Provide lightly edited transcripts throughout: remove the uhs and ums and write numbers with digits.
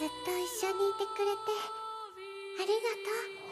ずっと一緒にいてくれてありがとう。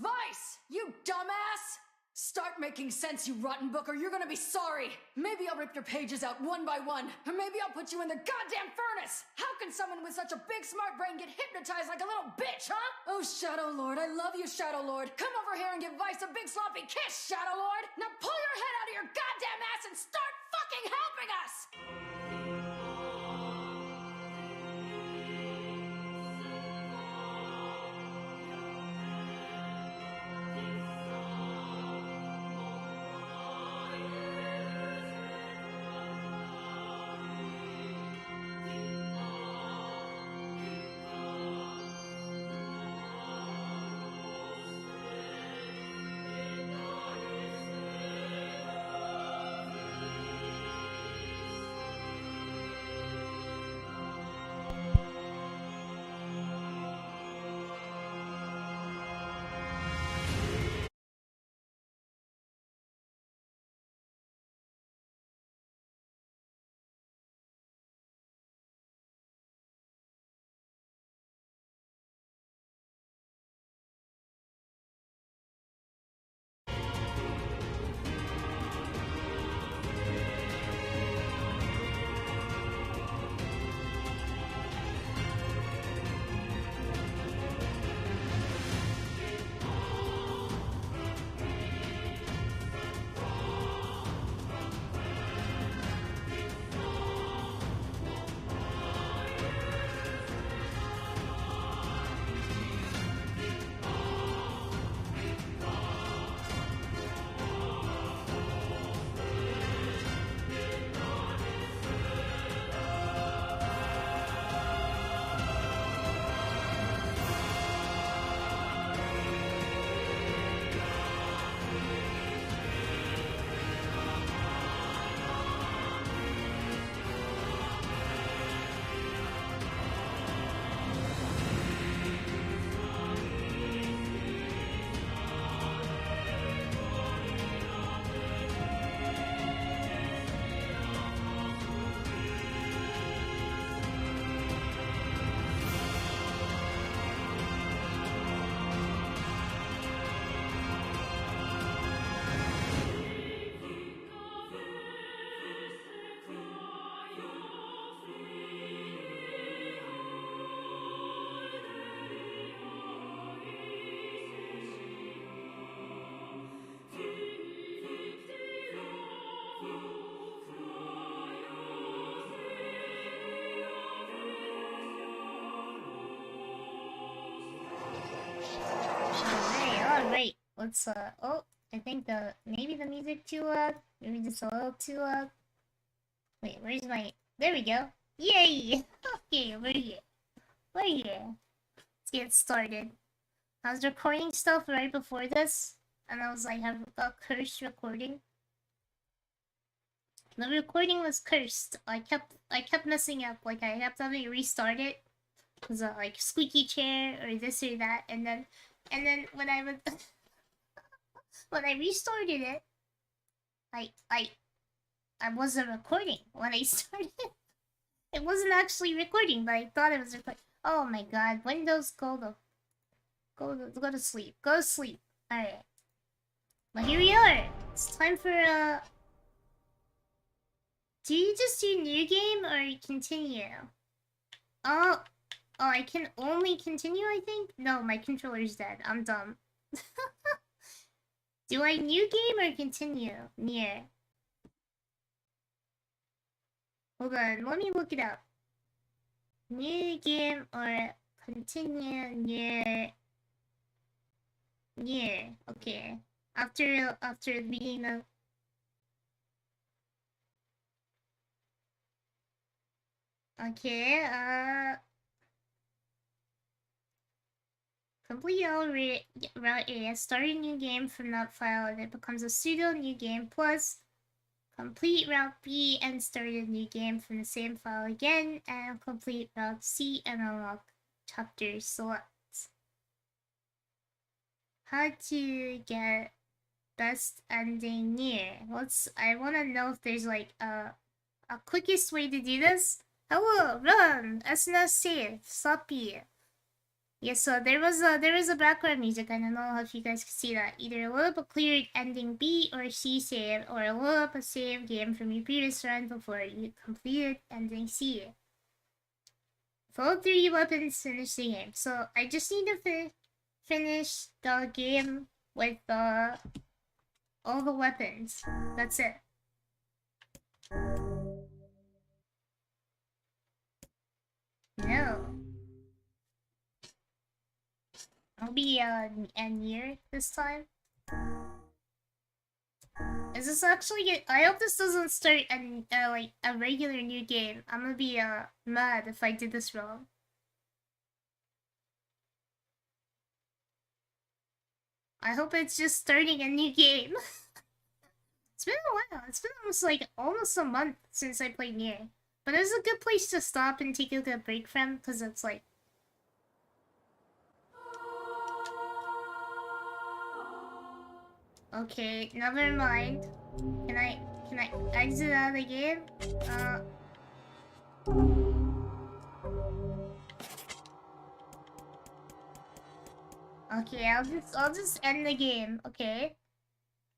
Weiss! You dumbass! Start making sense, you rotten book, or you're gonna be sorry! Maybe I'll rip your pages out one by one, or maybe I'll put you in the goddamn furnace! How can someone with such a big smart brain get hypnotized like a little bitch, huh? Oh, Shadow Lord, I love you, Shadow Lord. Come over here and give Weiss a big sloppy kiss, Shadow Lord! Now pull your head out of your goddamn ass and start fucking helping us! Alright, let's oh, I think maybe the music maybe just a little too wait, where's my, there we go. Yay! Okay, we're here. Let's get started. I was recording stuff right before this, and I was like, have a cursed recording. The recording was cursed. I kept messing up, like I kept having to restart it. Cause like squeaky chair or this or that, and then when I would when I restarted it, I wasn't recording when I started. It wasn't actually recording, but I thought it was recording. Oh my god, Windows, go to sleep. Go to sleep. Alright. Well, here we are. It's time for do you just do new game or continue? Oh, I can only continue, I think? No, my controller's dead. I'm dumb. Do I new game or continue? Nier. Hold on, let me look it up. New game or continue Nier. Okay. After the beginning of complete all route A, start a new game from that file, and it becomes a pseudo new game, plus complete route B and start a new game from the same file again, and complete route C and unlock chapter selects. How to get best ending Nier. I wanna know if there's like a quickest way to do this. Hello, run! SNS save, sloppy. Yeah, so there was a background music. I don't know if you guys can see that. Either load up a cleared ending B or C save, or load up a save game from your previous run before you completed ending C. Follow 3 weapons, finish the game. So I just need to finish the game with all the weapons. That's it. No. I'll be a Nier this time. Is this actually I hope this doesn't start like a regular new game. I'm gonna be mad if I did this wrong. I hope it's just starting a new game. It's been a while. It's been almost a month since I played Nier. But it's a good place to stop and take a good break from, because it's like... Okay, never mind. Can I exit out of the game? Okay, I'll just end the game, okay?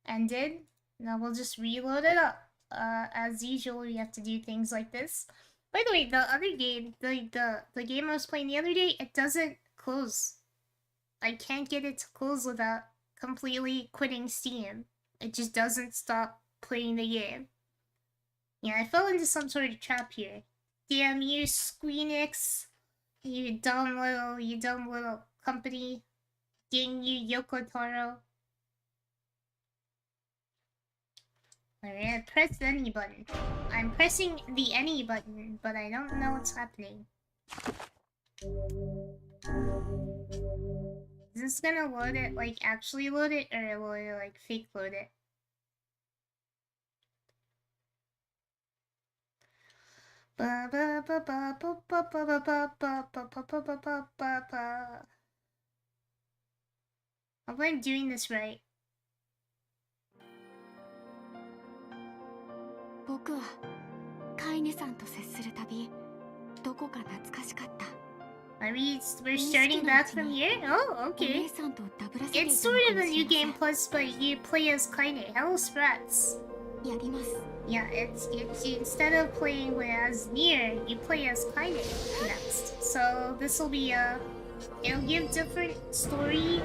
Ended. Now we'll just reload it up. As usual, we have to do things like this. By the way, the other game, the game I was playing the other day, it doesn't close. I can't get it to close without completely quitting Steam. It just doesn't stop playing the game. Yeah, I fell into some sort of trap here. Damn you, Squeenix. You dumb little company. Dang you, Yoko Taro. Alright, press the any button. I'm pressing the any button, but I don't know what's happening. Is this gonna load it, like actually load it, or will it like fake load it? I hope I'm doing this right. 僕はカイネさんと接するたびどこか懐かしかった。 We're starting back from here? Oh, okay. It's sort of a new game plus, but you play as Kainé. Hello, Sprats. Yeah, it's instead of playing as Nier, you play as Kainé next. So this will be it'll give different story,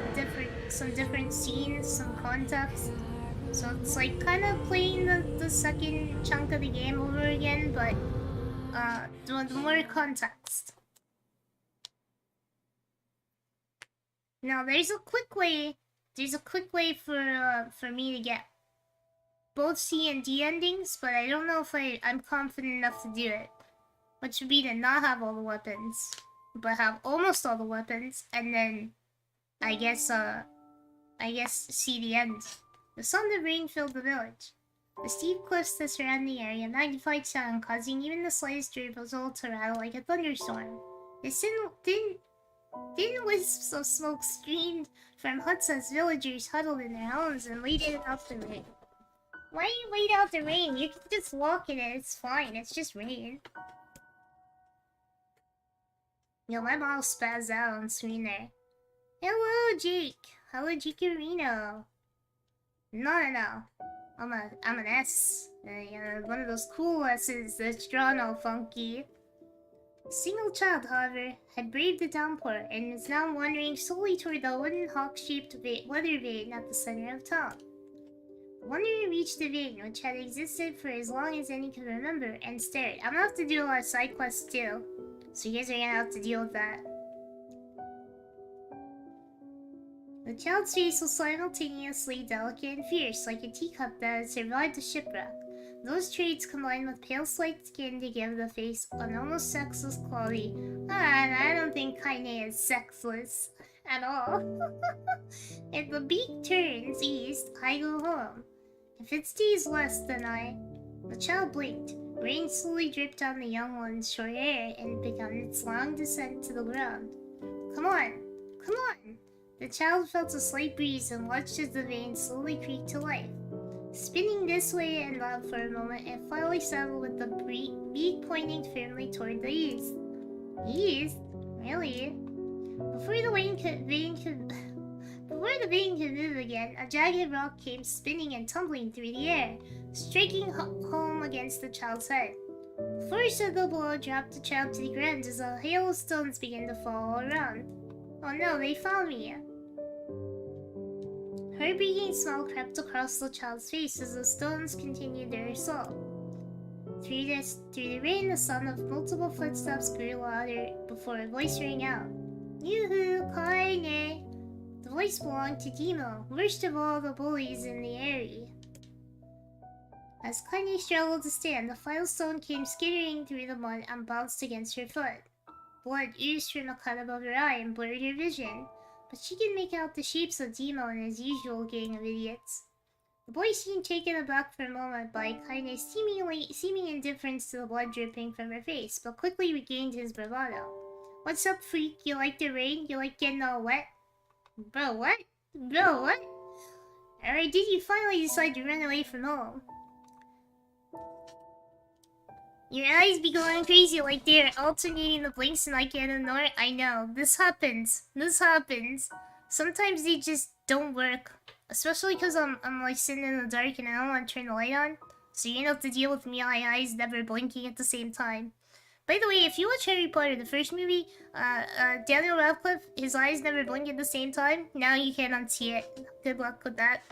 some different scenes, some context. So it's like kind of playing the second chunk of the game over again, but with more context. Now there's a quick way for me to get both C and D endings, but I don't know if I'm confident enough to do it. Which would be to not have all the weapons, but have almost all the weapons, and then I guess see the end. The sun of rain filled the village. The steep cliffs that surround the area magnified sound, causing even the slightest drizzle to rattle like a thunderstorm. The thin wisps of smoke streamed from huts as villagers huddled in their homes and waited out the rain. Why do you wait out the rain? You can just walk in it, it's fine, it's just rain. Yo, my mom spazzed out on screen there. Hello, Jake. Hello, Jikerino. No. I'm an S. One of those cool S's that's drawn all funky. A single child, however, had braved the downpour and is now wandering slowly toward the wooden hawk-shaped weather vane at the center of town. Wanderer reached the vein, which had existed for as long as any could remember, and stared. I'm gonna have to do a lot of side quests too, so you guys are gonna have to deal with that. The child's face was simultaneously delicate and fierce, like a teacup that had survived a shipwreck. Those traits combined with pale slight skin to give the face an almost sexless quality. And I don't think Kainé is sexless at all. If the beak turns east, I go home. If it stays west, then I... The child blinked. Rain slowly dripped on the young one's short hair and began its long descent to the ground. Come on! Come on! The child felt a slight breeze and watched as the vein slowly creaked to life. Spinning this way and that for a moment, it finally settled with the beak pointing firmly toward the east. East? Really? Before the vein could move again, a jagged rock came spinning and tumbling through the air, striking home against the child's head. The force of the blow dropped the child to the ground as a hail of stones began to fall all around. Oh no, they found me! A heartbreaking smile crept across the child's face as the stones continued their assault. Through the rain, the sound of multiple footsteps grew louder before a voice rang out. Yoo-hoo, Kainé! The voice belonged to Demo, worst of all the bullies in the area. As Kainé struggled to stand, the final stone came skittering through the mud and bounced against her foot. Blood oozed from the cut above her eye and blurred her vision, but she could make out the shapes of Demo and his usual gang of idiots. The boy seemed taken aback for a moment by Kainé's seeming indifference to the blood dripping from her face, but quickly regained his bravado. What's up, freak? You like the rain? You like getting all wet? Bro, what? Bro, what? Or did you finally decide to run away from home? Your eyes be going crazy like they're alternating the blinks and I can't ignore it. I know. This happens. This happens. Sometimes they just don't work. Especially because I'm like sitting in the dark and I don't want to turn the light on. So you have to deal with me, my eyes never blinking at the same time. By the way, if you watch Harry Potter, the first movie, Daniel Radcliffe, his eyes never blink at the same time. Now you can't unsee it. Good luck with that.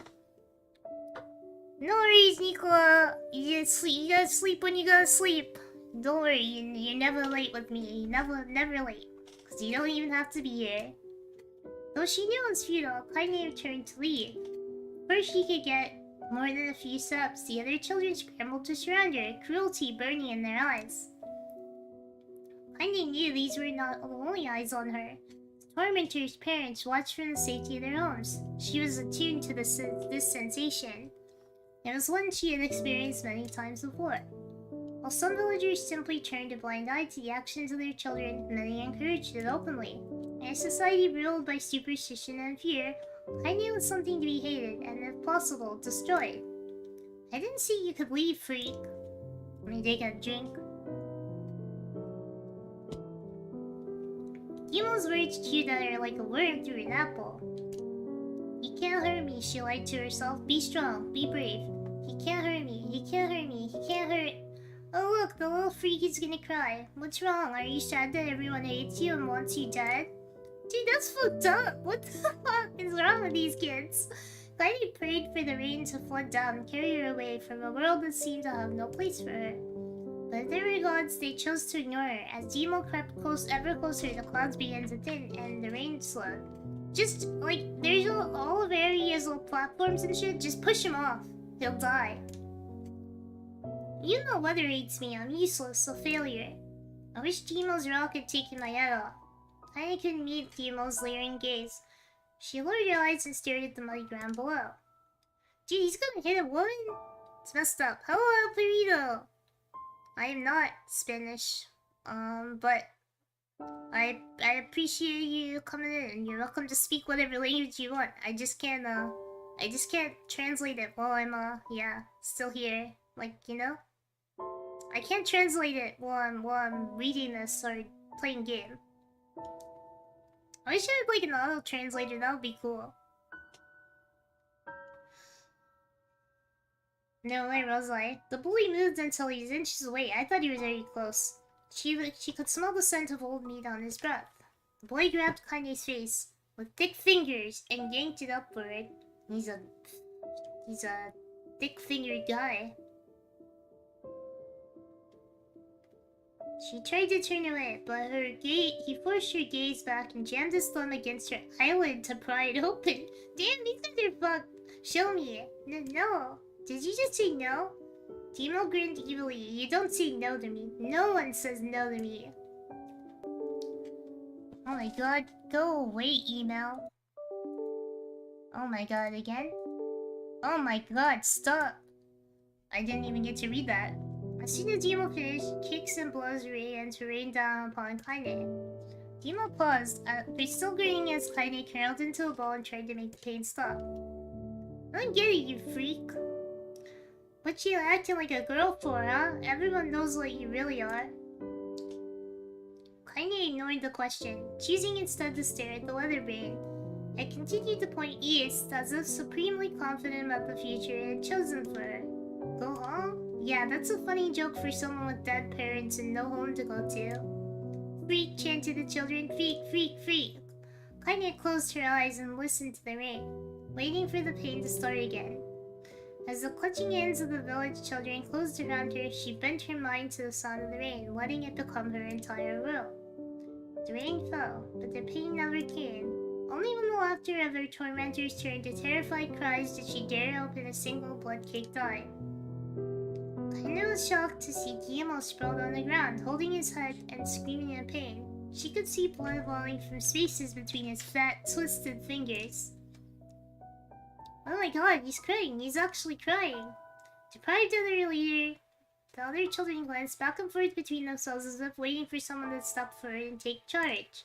No worries, Nicola. You gotta sleep when you gotta sleep. Don't worry, you're never late with me. Never late. Because you don't even have to be here. Though she knew it was futile, Kainé returned to leave. Before she could get more than a few steps, the other children scrambled to surround her, cruelty burning in their eyes. Kainé knew these were not the only eyes on her. The tormentor's parents watched from the safety of their homes. She was attuned to this sensation. It was one she had experienced many times before. While some villagers simply turned a blind eye to the actions of their children, many encouraged it openly. In a society ruled by superstition and fear, Kainé was something to be hated and, if possible, destroyed. I didn't see you could leave, freak. Let me take a drink. Demo's words chewed at her like a worm through an apple. He can't hurt me, she lied to herself. Be strong, be brave. He can't hurt me, he can't hurt me, he can't hurt... Oh look, the little freak is gonna cry. What's wrong? Are you sad that everyone hates you and wants you dead? Dude, that's fucked up. What the fuck is wrong with these kids? Kainé prayed for the rain to flood down and carry her away from a world that seemed to have no place for her. But if they were gods, they chose to ignore her. As Demo crept ever closer, the clouds began to thin and the rain slowed. Just, like, there's all of areas of platforms and shit. Just push him off. He'll die. You know weather hates me. I'm useless, a failure. I wish Demo's rock had taken my head off. Kainé couldn't meet Demo's leering gaze. She lowered her eyes and stared at the muddy ground below. Dude, he's gonna hit a woman? It's messed up. Hello, Burrito! I am not Spanish. But... I appreciate you coming in, and you're welcome to speak whatever language you want. I just can't translate it while I'm, yeah, still here. Like, you know? I can't translate it while I'm reading this or playing game. I wish I had, like, an auto-translator. That would be cool. No, where was I? The bully moved until he was inches away. I thought he was very close. She could smell the scent of old meat on his breath. The boy grabbed Kainé's face with thick fingers and yanked it upward. He's a thick-fingered guy. She tried to turn away, but he forced her gaze back and jammed his thumb against her eyelid to pry it open. Damn, these guys are fucked. Show me. No. Did you just say no? Demo grinned evilly. You don't say no to me. No one says no to me. Oh my god. Go away, Emil. Oh my god, again? Oh my god, stop. I didn't even get to read that. As soon as Demo finished, kicks and blows began to rain down upon Kainé. Demo paused, but still grinning as Kainé curled into a ball and tried to make the pain stop. I don't get it, you freak. What you acting like a girl for, huh? Everyone knows what you really are. Kainé ignored the question, choosing instead to stare at the weather vane. It continued to point east, as if supremely confident about the future it had chosen for her. Go home? Yeah, that's a funny joke for someone with dead parents and no home to go to. Freak, chanted the children. Freak, freak, freak. Kainé closed her eyes and listened to the rain, waiting for the pain to start again. As the clutching hands of the village children closed around her, she bent her mind to the sound of the rain, letting it become her entire world. The rain fell, but the pain never came. Only when the laughter of her tormentors turned to terrified cries did she dare open a single blood-caked eye. Kainé was shocked to see Guillermo sprawled on the ground, holding his head and screaming in pain. She could see blood falling from spaces between his fat, twisted fingers. Oh my god, he's crying. He's actually crying. Deprived of their leader, the other children glanced back and forth between themselves as if waiting for someone to step forward and take charge.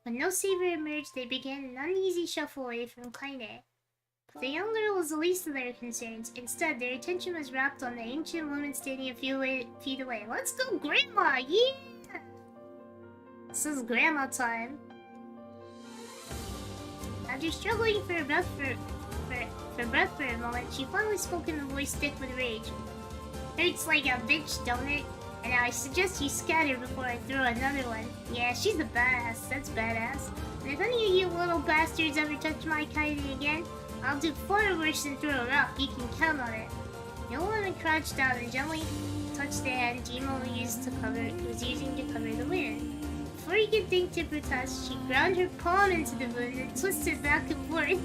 When no saver emerged, they began an uneasy shuffle away from Kainé. But the young girl was the least of their concerns. Instead, their attention was wrapped on the ancient woman standing a few feet away. Let's go, Grandma! Yeah! This is Grandma time. After struggling for breath for a moment, she finally spoke in a voice thick with rage. Hurts like a bitch, don't it? And now I suggest you scatter before I throw another one. Yeah, she's a badass. That's badass. And if any of you little bastards ever touch my Kainé again, I'll do far worse than throw a rock. You can count on it. The old woman crouched down and gently touched the hand Jimo was using to cover the wound. Before he could think to protest, she ground her palm into the wound and twisted back and forth.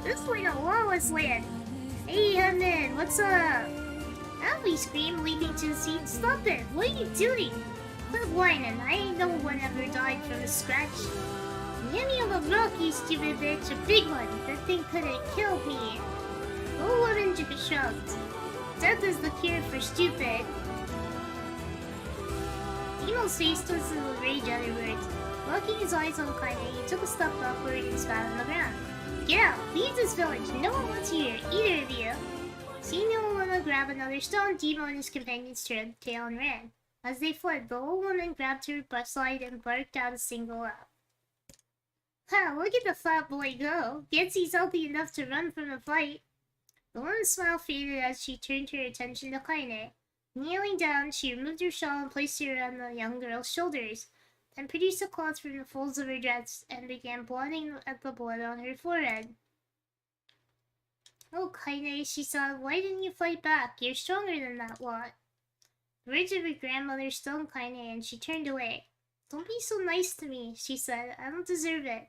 This is like a lawless land. Hey, Emil, what's up? Emily screamed, leaping to the seat. Stop it! What are you doing? Quit whining. I ain't no one ever died from a scratch. Hand me a rock, you stupid bitch. A big one. That thing couldn't kill me. The old woman just shrugged. Death is the cure for stupid. Emil's face twisted with rage at her words. Locking his eyes on Kainé, he took a step backward and spat on the ground. Get out! Leave this village! No one wants you here, either of you! Seeing the old woman grab another stone, Demo and his companions turned tail and ran. As they fled, the old woman grabbed her side and barked out a single laugh. Ha! Look at the fat boy go! Gets he's healthy enough to run from a fight. The woman's smile faded as she turned her attention to Kainé. Kneeling down, she removed her shawl and placed it around the young girl's shoulders, then produced a cloth from the folds of her dress and began blotting at the blood on her forehead. Oh, Kainé, she said, why didn't you fight back? You're stronger than that lot. The words of her grandmother stung Kainé, and she turned away. Don't be so nice to me, she said. I don't deserve it.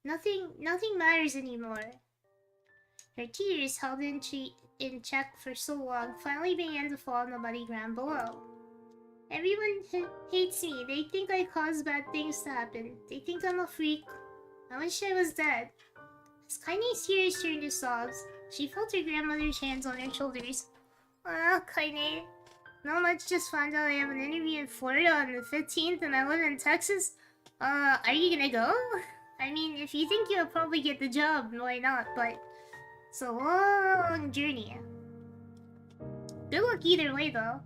Nothing matters anymore. Her tears, held in check for so long, finally began to fall on the muddy ground below. Everyone hates me. They think I cause bad things to happen. They think I'm a freak. I wish I was dead. As Kainé's tears turned to sobs, she felt her grandmother's hands on her shoulders. Ah, Kainé. Not much, just found out I have an interview in Florida on the 15th and I live in Texas. Are you gonna go? I mean, if you think you'll probably get the job, why not? But it's a long journey. Good luck either way, though.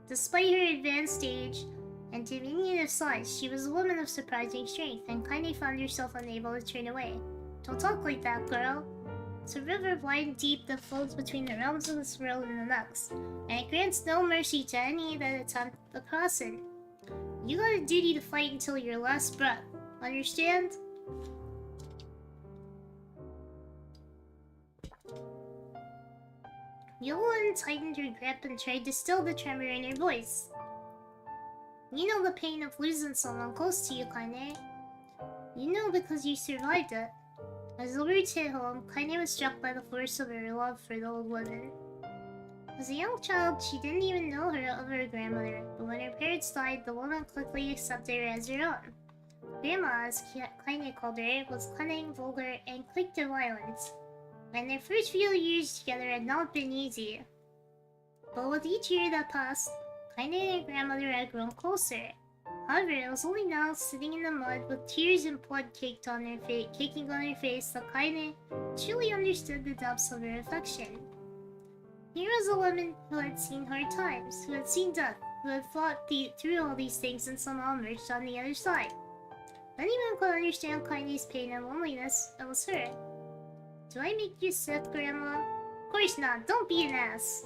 Despite her advanced age and diminutive size, she was a woman of surprising strength, and Kainé found herself unable to turn away. Don't talk like that, girl. It's a river wide and deep that flows between the realms of this world and the next, and it grants no mercy to any that attempt to cross it. You got a duty to fight until your last breath. Understand? Yonah tightened her grip and tried to still the tremor in her voice. You know the pain of losing someone close to you, Kainé. You know because you survived it. As the words hit home, Kainé was struck by the force of her love for the old woman. As a young child, she didn't even know her of her grandmother, but when her parents died, the woman quickly accepted her as her own. Grandma, as Kainé called her, was cunning, vulgar, and quick to violence, and their first few years together had not been easy. But with each year that passed, Kainé and her grandmother had grown closer. However, it was only now, sitting in the mud with tears and blood caking on her face, that Kainé truly understood the depths of her affection. Here was a woman who had seen hard times, who had seen death, who had fought through all these things and somehow emerged on the other side. If anyone could understand Kainé's pain and loneliness, it was her. Do I make you sick, Grandma? Of course not, don't be an ass.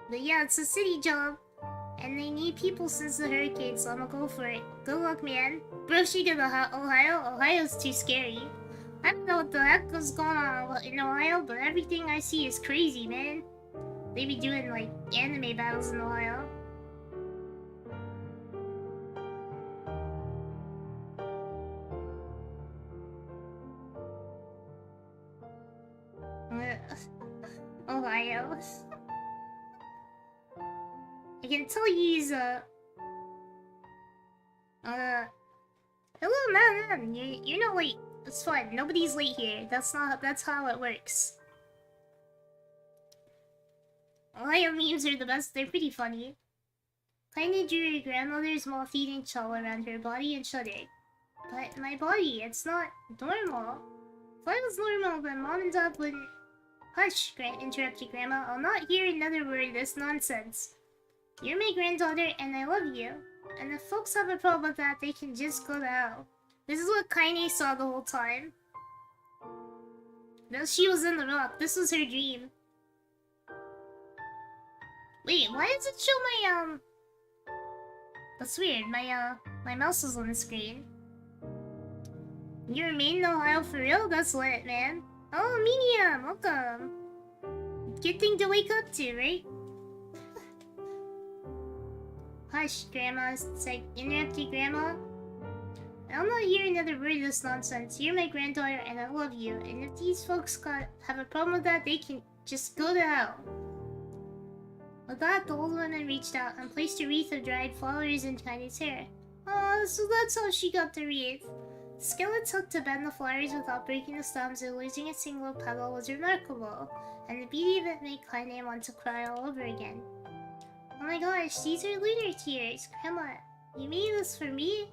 But yeah, it's a city job, and they need people since the hurricane, so I'ma go for it. Good luck, man. Bro, she go to Ohio? Ohio's too scary. I don't know what the heck is going on in Ohio, but everything I see is crazy, man. They be doing, like, anime battles in Ohio. Ohio. I can tell he's, hello, man. You're not late. It's fine. Nobody's late here. That's how it works. Ohio memes are the best. They're pretty funny. Kainé drew her grandmother's moth-eating shawl around her body and shuddered. But my body, it's not normal. If I was normal, then Mom and Dad wouldn't... Hush, interrupted Grandma. I'll not hear another word of this nonsense. You're my granddaughter, and I love you. And if folks have a problem with that, they can just go to hell. This is what Kainé saw the whole time. No, she was in the rock. This was her dream. Wait, why does it show my, That's weird. My mouse is on the screen. You remain in Ohio for real? That's lit, man. Oh, Medium! Welcome! Good thing to wake up to, right? Hush, Grandma, interrupted Grandma. I'll not hear another word of this nonsense. You're my granddaughter and I love you. And if these folks have a problem with that, they can just go to hell. With that, the old woman reached out and placed a wreath of dried flowers in Kainé's hair. Oh, so that's how she got the wreath. The skill it took to bend the flowers without breaking the stems or losing a single petal was remarkable, and the beauty of it made Kainé want to cry all over again. Oh my gosh, these are lunar tears! Grandma, you made this for me?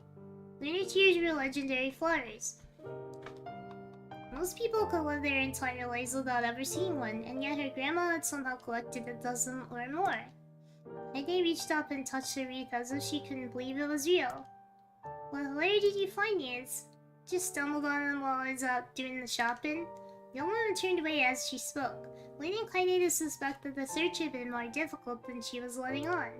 Lunar tears were legendary flowers. Most people could live their entire lives without ever seeing one, and yet her grandma had somehow collected a dozen or more. Kainé reached up and touched the wreath as if she couldn't believe it was real. Well, where did you find these? Just stumbled on them while I was out doing the shopping. The old woman turned away as she spoke, leading Kainé to suspect that the search had been more difficult than she was letting on.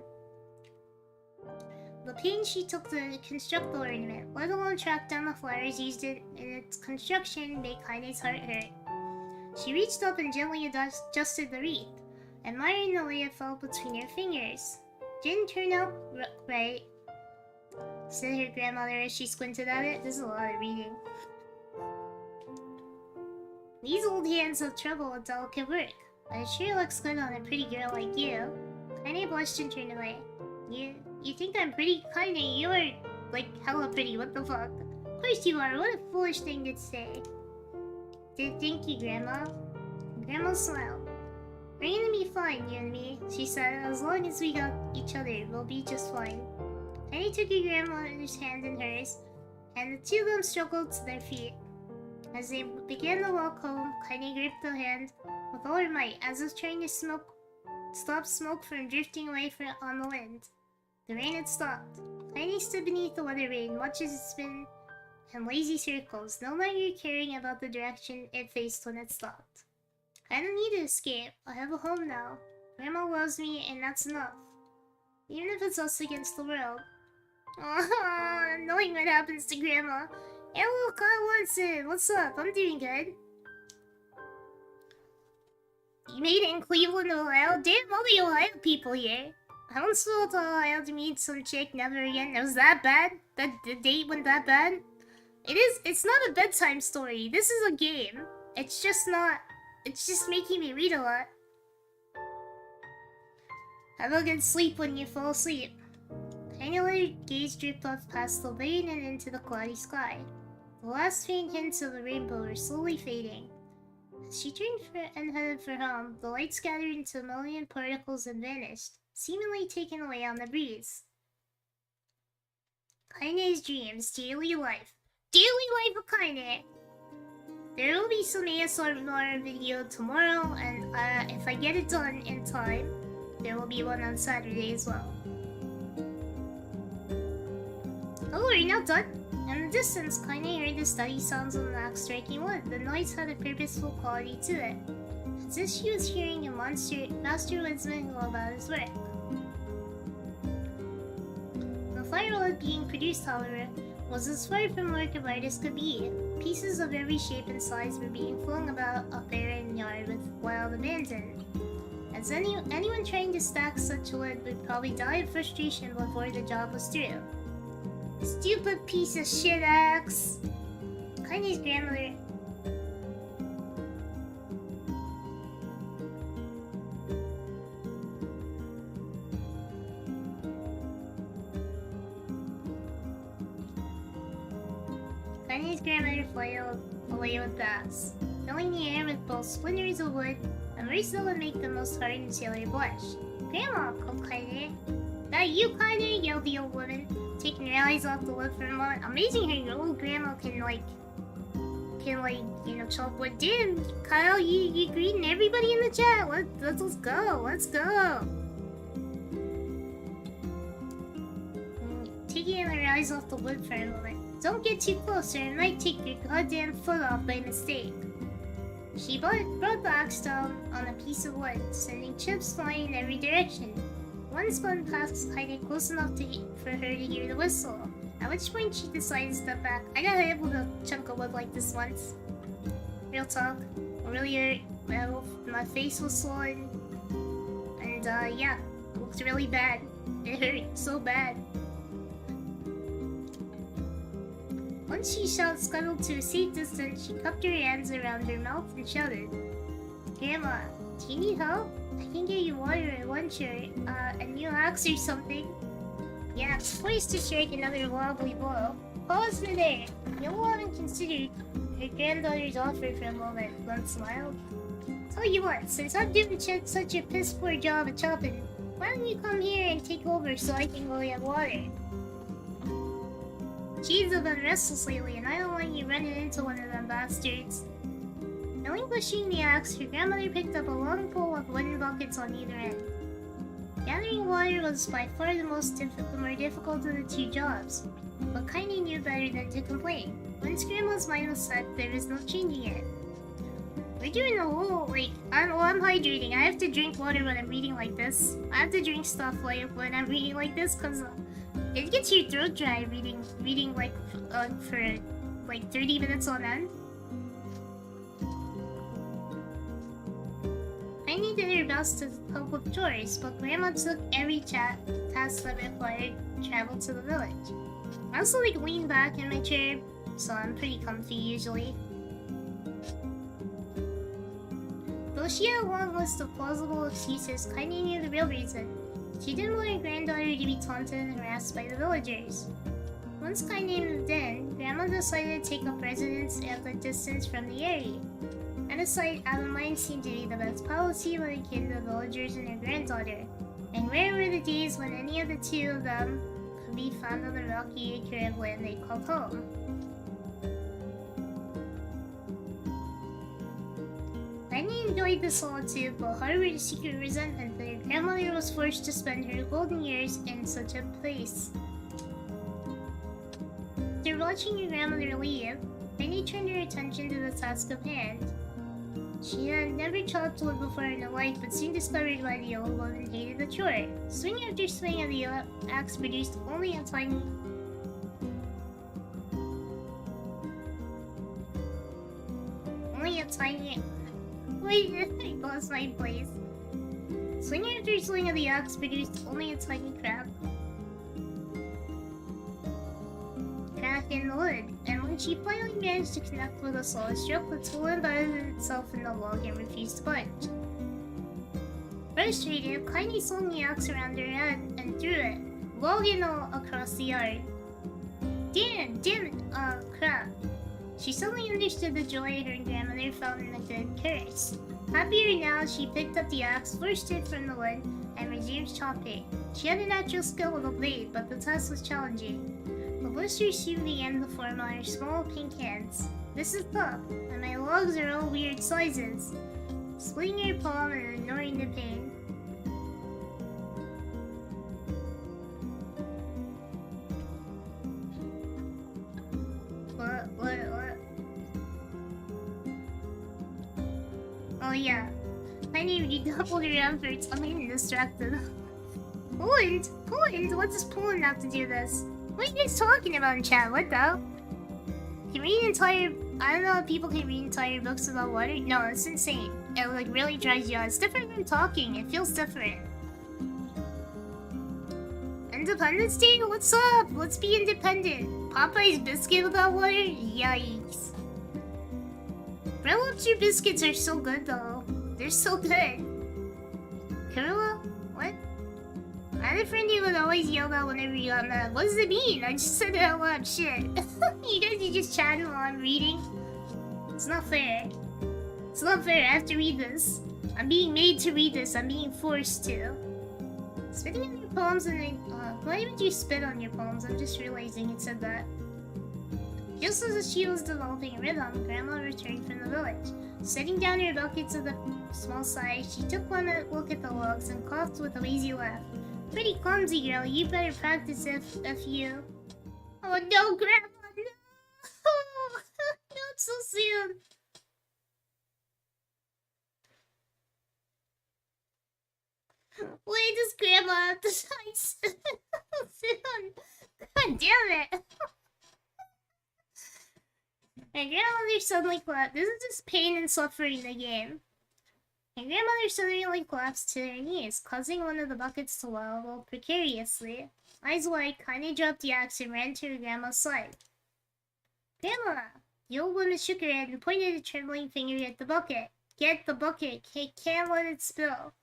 The pains she took to construct the ornament, let alone track down the flowers used in its construction, made Kainé's heart hurt. She reached up and gently adjusted the wreath, admiring the way it fell between her fingers. Didn't turn out right, said her grandmother as she squinted at it. This is a lot of reading. These old hands have trouble with delicate work, but it sure looks good on a pretty girl like you. Kainé blushed and turned away. You think I'm pretty? Kainé, you are, like, hella pretty, what the fuck? Of course you are, what a foolish thing to say. Thank you, Grandma. Grandma smiled. We're gonna be fine, you and me, she said. As long as we got each other, we'll be just fine. Kainé took her grandmother's hand in hers, and the two of them struggled to their feet. As they began to walk home, Kainé gripped the hand with all her might, as if trying to stop smoke from drifting away on the wind. The rain had stopped. Kainé stood beneath the weather vane, watching it spin in lazy circles, no longer caring about the direction it faced when it stopped. I don't need to escape. I have a home now. Grandma loves me, and that's enough. Even if it's us against the world. Oh, knowing what happens to Grandma. Hello, Kyle Watson. What's up? I'm doing good. Made in Cleveland, Ohio. Damn, all the Ohio people here. I once flew to Ohio to meet some chick. Never again. It was that bad? The date went that bad? It's not a bedtime story. This is a game. It's just not. It's just making me read a lot. Have a good sleep when you fall asleep. Kaine let her gaze drift off past the lane and into the cloudy sky. The last faint hints of the rainbow were slowly fading. As she turned and headed for home, the light scattered into a million particles and vanished, seemingly taken away on the breeze. Kainé's dreams, daily life. Daily life of Kaine! There will be some ASMR video tomorrow, and if I get it done in time, there will be one on Saturday as well. Oh, we're not done? In the distance, Kainé heard the steady sounds of an axe striking wood. The noise had a purposeful quality to it, as if she was hearing a master woodsman go about his work. The firewood being produced, however, was as far from work of artists could be. Pieces of every shape and size were being flung about a barren yard with wild abandon. As anyone trying to stack such wood would probably die of frustration before the job was through. Stupid piece of shit axe! Kainé's grandmother. Kainé's grandmother flailed away with the axe, filling the air with both splinters of wood and words that would make the most hardened sailor blush. Grandma, called Kainé. That you, Kainé? Yelled the old woman, taking her eyes off the wood for a moment. Amazing how your old grandma can you know, chop wood. Damn, Kyle, you greeting everybody in the chat. Let's go, let's go. Taking her eyes off the wood for a moment. Don't get too close or it might take your goddamn foot off by mistake. She brought the axe down on a piece of wood, sending chips flying in every direction. One spun past Kainé close enough for her to hear the whistle, at which point she decided to step back. I got hit with a chunk of wood like this once. Real talk. It really hurt. My face was swollen. And yeah, it looked really bad. It hurt so bad. Once she scuttled to a safe distance, she cupped her hands around her mouth and shouted, Grandma, do you need help? I can get you water or lunch or a new axe or something. Yeah, poised to strike another wobbly blow. Pause midair. No one considered her granddaughter's offer for a moment. Glenn smiled. Tell you what, since I'm doing such a piss poor job of chopping, why don't you come here and take over so I can go get water? She's been restless lately, and I don't want you running into one of them bastards. Relinquishing the axe, her grandmother picked up a long pole with wooden buckets on either end. Gathering water was by far the more difficult of the two jobs, but Kaine knew better than to complain. Once Grandma's mind was set, there was no changing it. We're doing a whole, I'm hydrating. I have to drink water when I'm reading like this. I have to drink stuff when I'm reading like this, because it gets your throat dry reading for 30 minutes on end. Kaine did her best to help with chores, but Grandma took every task that required travel to the village. I also lean back in my chair, so I'm pretty comfy usually. Though she had a long list of plausible excuses, Kaine knew the real reason. She didn't want her granddaughter to be taunted and harassed by the villagers. Once Kaine moved in, Grandma decided to take up residence at a distance from the area. Out of sight, out of mind seemed to be the best policy when it came to the villagers and her granddaughter, and rare were the days when any of the two of them could be found on the rocky acre of land they called home. Kaine enjoyed the solitude, but harbored a secret resentment that her grandmother was forced to spend her golden years in such a place. After watching her grandmother leave, Kaine turned her attention to the task of hand. She had never chopped wood before in her life, but soon discovered why the old woman hated the chore. Swing after swing of the axe produced only a tiny... Wait, it lost my place. Swing after swing of the axe produced only a tiny crack. Crack in the wood, and when she finally managed to connect with a solid stroke, the tool embedded itself in the log and refused to budge. Frustrated, Kainé swung the axe around her head and threw it, log and all, across the yard. Damn it, crap. She suddenly understood the joy her grandmother found in a good curse. Happier now, she picked up the axe, flourished it from the wood, and resumed chopping. She had a natural skill with a blade, but the task was challenging. The blisters soon began to form on her small pink hands. This is tough, and my logs are all weird sizes. Splitting her palm and ignoring the pain. What? Oh yeah. Kainé redoubled her efforts. I'm getting distracted. Poland? What does Poland have to do this? What are you guys talking about in chat? What the? Can read entire... I don't know if people can read entire books without water. No, it's insane. It like really drives you out. It's different than talking. It feels different. Independence Day? What's up? Let's be independent. Popeye's biscuit without water? Yikes. Red Lobster biscuits are so good though. They're so good. Kurilla? What? I had a friend who would always yell out whenever you got mad. What does it mean? I just said it out loud. Shit. You guys are just chatting while I'm reading. It's not fair. It's not fair. I have to read this. I'm being made to read this. I'm being forced to. Spitting on your palms and then... why would you spit on your palms? I'm just realizing it said that. Just as she was developing a rhythm, Grandma returned from the village. Setting down her buckets of the small size, she took one look at the logs and coughed with a lazy laugh. Pretty clumsy, girl. You better practice if you... Oh no, Grandma, no! Not so soon. Why does Grandma have to die soon? God damn it! My grandmother suddenly collapsed. This is just pain and suffering the game. My grandmother suddenly collapsed to her knees, causing one of the buckets to wobble precariously. Eyes wide, Kainé dropped the axe and ran to her grandma's side. Grandma! The old woman shook her head and pointed a trembling finger at the bucket. Get the bucket! Can't let it spill.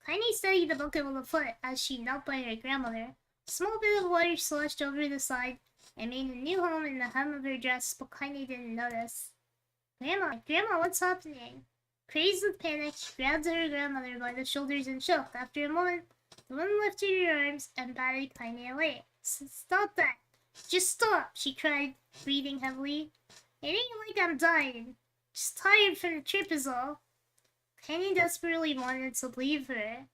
Kainé studied the bucket with a foot as she knelt by her grandmother. A small bit of water sloshed over the side and made a new home in the hem of her dress, but Kainé didn't notice. Grandma, what's happening? Crazed with panic, she grabbed her grandmother by the shoulders and shook. After a moment, the woman lifted her arms and patted Kainé away. Stop that! Just stop! She cried, breathing heavily. It ain't like I'm dying. Just tired from the trip is all. Kainé desperately wanted to leave her.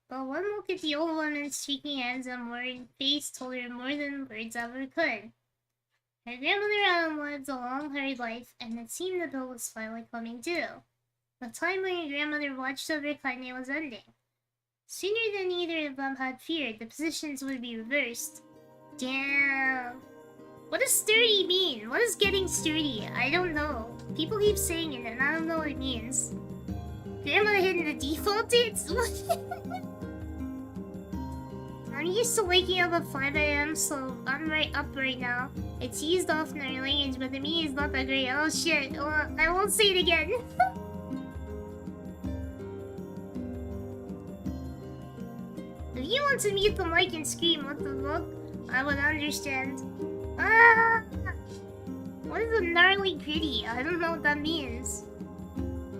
But one look at the old woman's shaking hands and worried face told her more than words ever could. Her grandmother had lived a long, hard life, and it seemed the bill was finally coming due. The time when her grandmother watched over Kainé was ending. Sooner than either of them had feared, the positions would be reversed. Damn. What does sturdy mean? What is getting sturdy? I don't know. People keep saying it, and I don't know what it means. Grandma hitting the default dates? I'm used to waking up at 5 AM, so I'm right up right now. It's eased off in our language, but the meaning is not that great. Oh shit, well, I won't say it again. If you want to mute the mic and scream what the fuck, I would understand. Ah! What is a gnarly gritty? I don't know what that means.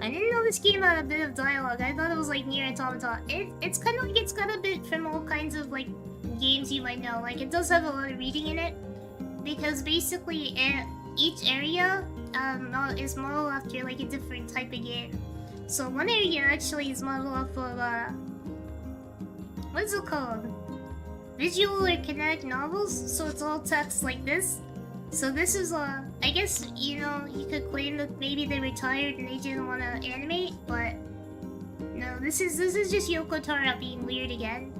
I didn't know this game had a bit of dialogue. I thought it was like Nier Automata. It's kind of like it's got a bit from all kinds of like games you might know. Like it does have a lot of reading in it, because basically each area is modeled after like a different type of game. So one area actually is modeled off of what's it called? Visual or kinetic novels. So it's all text like this. So this is I guess, you know, you could claim that maybe they retired and they didn't want to animate, but no, this is just Yoko Taro being weird again.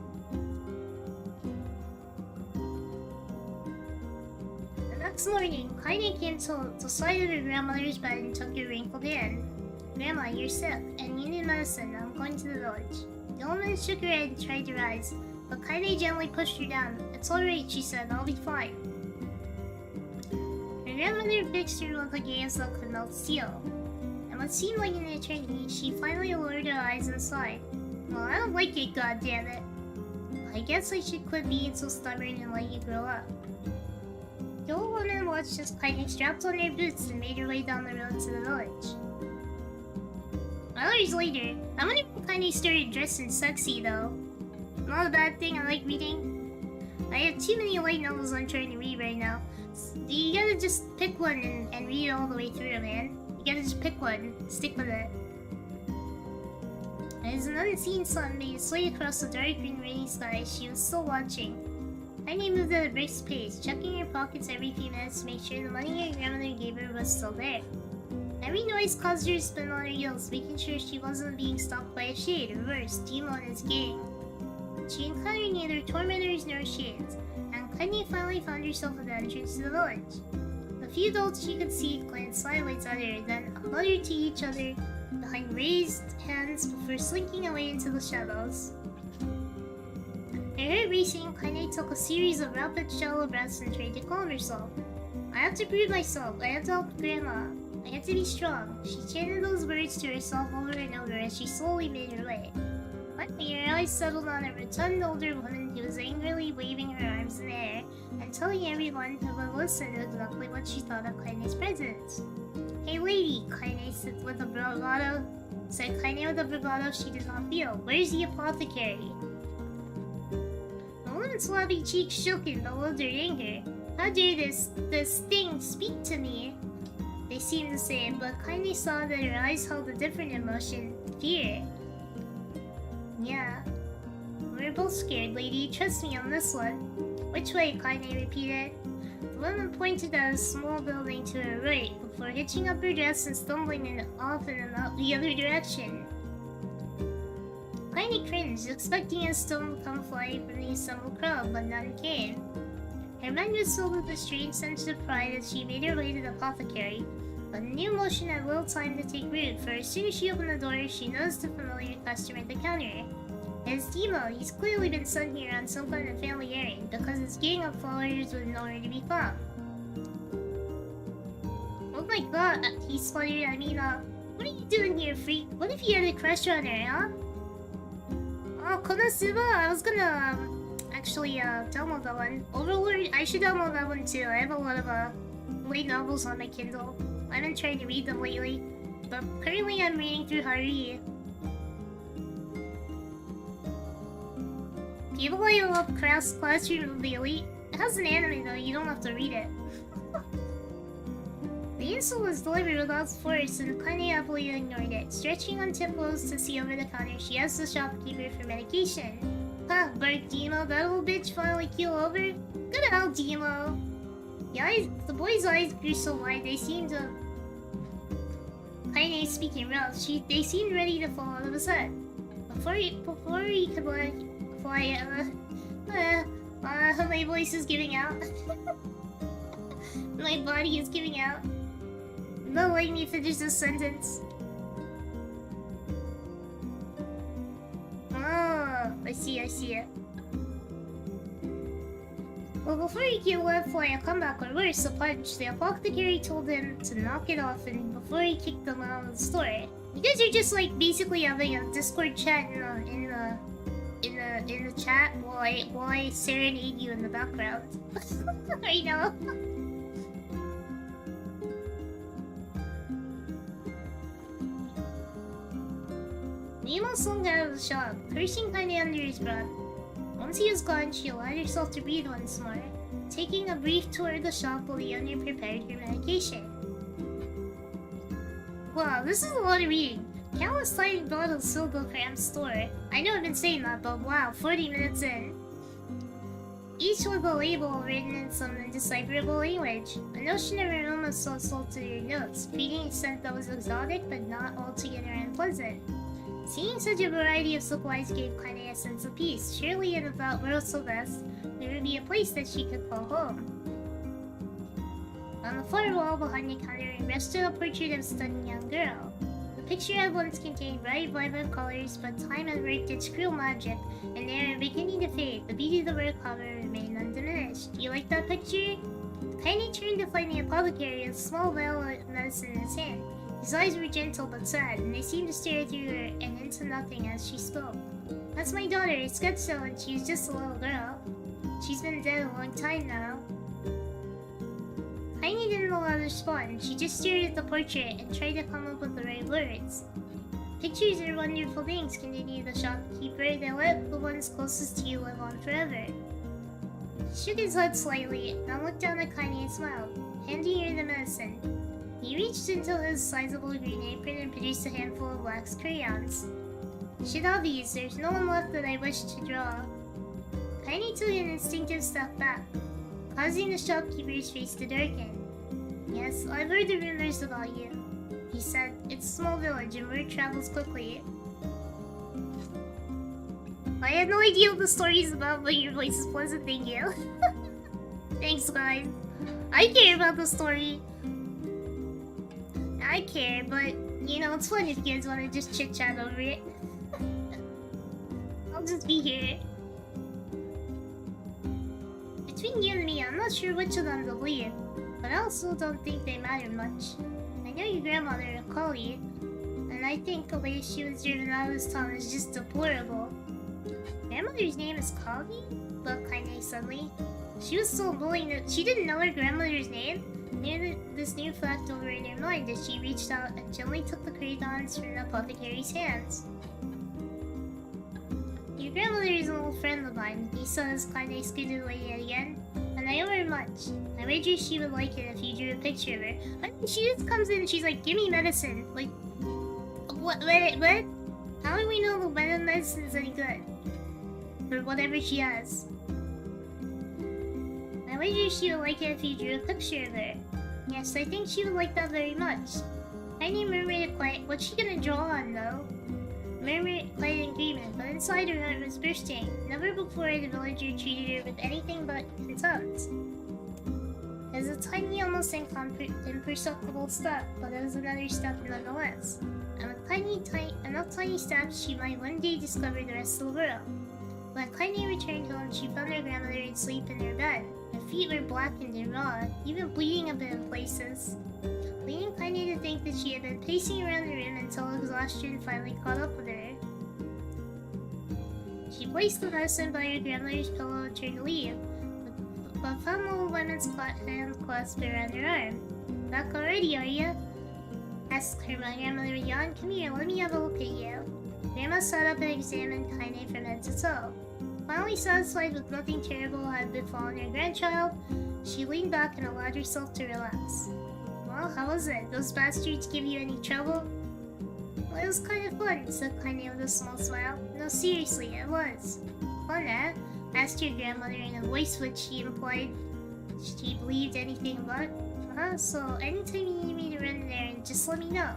Next morning, Kainé came to the side of her grandmother's bed and took her wrinkled hand. Grandma, you're sick, and you need medicine. I'm going to the village. The old woman shook her head and tried to rise, but Kainé gently pushed her down. It's alright, she said. I'll be fine. Her grandmother fixed her with a gaze that could melt steel. And what seemed like an eternity, she finally lowered her eyes and sighed. Well, I don't like it, goddammit. I guess I should quit being so stubborn and let you grow up. The old woman watched as Kainé strapped on her boots and made her way down the road to the village. Hours later, I wonder if Kainé started dressing sexy though. Not a bad thing, I like reading. I have too many light novels I'm trying to read right now. You gotta just pick one and read it all the way through, man. You gotta just pick one, stick with it. As an unseen sun made its way across the dark and rainy sky, she was still watching. Kainé moved at a brisk pace, checking her pockets every few minutes to make sure the money her grandmother gave her was still there. Every noise caused her to spin on her heels, making sure she wasn't being stalked by a shade, or worse, Demo and his gang. She encountered neither tormentors nor shades, and Kainé finally found herself at the entrance to the village. The few adults she could see glanced sideways at her, then muttered to each other behind raised hands before slinking away into the shadows. Her heart racing, Kainé took a series of rapid, shallow breaths and tried to calm herself. I have to prove myself. I have to help Grandma. I have to be strong. She chanted those words to herself over and over as she slowly made her way. Finally, her eyes settled on a rotund older woman who was angrily waving her arms in the air and telling everyone who would listen exactly what she thought of Kainé's presence. Hey lady, Kainé said with a bravado. She did not feel. Where's the apothecary? The woman's floppy cheeks shook in bewildered anger. How dare this thing speak to me? They seemed the same, but Kainé saw that her eyes held a different emotion, fear. Yeah. We're both scared, lady. Trust me on this one. Which way? Kainé repeated. The woman pointed at a small building to her right, before hitching up her dress and stumbling off and out the other direction. Kainé cringed, expecting a stone to come flying from the assembled crowd, but none came. Her mind was filled with a strange sense of pride as she made her way to the apothecary, but the new motion had little time to take root, for as soon as she opened the door, she noticed a familiar customer at the counter. It's Demo. He's clearly been sent here on some kind of family errand, because his gang of followers was nowhere to be found. Oh my god, he spluttered. What are you doing here, freak? What if you had a crush on her, huh? Oh, Konosuba, I was gonna, actually, download that one. Overlord, I should download that one too. I have a lot of, light novels on my Kindle. I've been trying to read them lately, but currently I'm reading through Haruhi. People like love Classroom of the Elite. It has an anime though, you don't have to read it. The insult was delivered without force, and Kainé happily ignored it. Stretching on tiptoes to see over the counter, she asked the shopkeeper for medication. Huh, barked Demo, that old bitch finally keel over? Good hell, Demo! The boy's eyes grew so wide, they seemed to... Kainé speaking rough, they seemed ready to fall out of his head. Before he could fly, my voice is giving out. My body is giving out. Don't let me finish this sentence. Oh, I see it. Well, before he could let fly a comeback or worse, a punch, the apothecary told him to knock it off, and before he kicked them out of the store. You guys are just like basically having a Discord chat in the chat while I serenade you in the background. Right now. Nemo slunk out of the shop, cursing Kainé under his breath. Once he was gone, she allowed herself to breathe once more, taking a brief tour of the shop while the owner prepared her medication. Wow, this is a lot of reading. Countless tiny bottles filled the cramped store. I know I've been saying that, but wow, 40 minutes in. Each with a label written in some indecipherable language. A notion of aroma was so salted in her notes, feeding a scent that was exotic but not altogether unpleasant. Seeing such a variety of supplies gave Kainé a sense of peace. Surely in the world so vast, there would be a place that she could call home. On the far wall behind the counter rested a portrait of a stunning young girl. The picture had once contained bright, vibrant colors, but time had worked its cruel magic, and they were beginning to fade. The beauty of the work, however, remained undiminished. Do you like that picture? Kaine turned to find the apothecary with a small vial of medicine in his hand. His eyes were gentle but sad, and they seemed to stare through her and into nothing as she spoke. That's my daughter, Sketso, and she was just a little girl. She's been dead a long time now. Kaine didn't know how to respond. She just stared at the portrait and tried to come up with the right words. Pictures are wonderful things, continued the shopkeeper. They let the ones closest to you live on forever. He shook his head slightly, then looked down at Kaine and smiled, handing her the medicine. He reached into his sizable green apron and produced a handful of wax crayons. Should have these, there's no one left that I wish to draw. Kaine took an instinctive step back, causing the shopkeeper's face to darken. Yes, I've heard the rumors about you, he said. It's a small village and word travels quickly. I had no idea what the story is about, but your voice is pleasant, thank you. Thanks, guys. I care about the story. I care, but, you know, it's fun if you guys want to just chit-chat over it. I'll just be here. Between you and me, I'm not sure which of them to believe, but I also don't think they matter much. I know your grandmother, Kali, and I think the way she was driven out of this town is just deplorable. Grandmother's name is Kali? Thought Kainé suddenly. She was so bullying that she didn't know her grandmother's name. Knew this new fact over in her mind as she reached out and gently took the crayons from the apothecary's hands. Your grandmother is an old friend of mine, he said as Kainé scooted away yet again, and I owe her much. I wager she would like it if you drew a picture of her. I mean, she just comes in and she's like, give me medicine. Like, what? How do we know the medicine is any good? For whatever she has. I wager she would like it if you drew a picture of her. Yes, I think she would like that very much. Kaine murmured it quiet. What's she gonna draw on, though? Murmured quiet in agreement, but inside her heart was bursting. Never before had the villager treated her with anything but contempt. It was a tiny, almost imperceptible step, but it was another step nonetheless. And with enough tiny steps, she might one day discover the rest of the world. When Kaine returned home, she found her grandmother asleep in her bed. Her feet were blackened and raw, even bleeding a bit in places. Leading Kaine to think that she had been pacing around the room until exhaustion finally caught up with her. She placed the medicine by her grandmother's pillow and turned to leave, but found the old woman's hand clasped around her arm. Back already, are you? Asked her grandmother with yawn. Come here, let me have a look at you. Grandma sat up and examined Kaine from head to toe. Finally satisfied with nothing terrible had befallen her grandchild, she leaned back and allowed herself to relax. Well, how was it? Those bastards give you any trouble? Well, it was kind of fun, said Kaine with a small smile. No, seriously, it was. Fun, eh? Asked her grandmother in a voice which she implied she believed anything but. So anytime you need me to run there, and just let me know.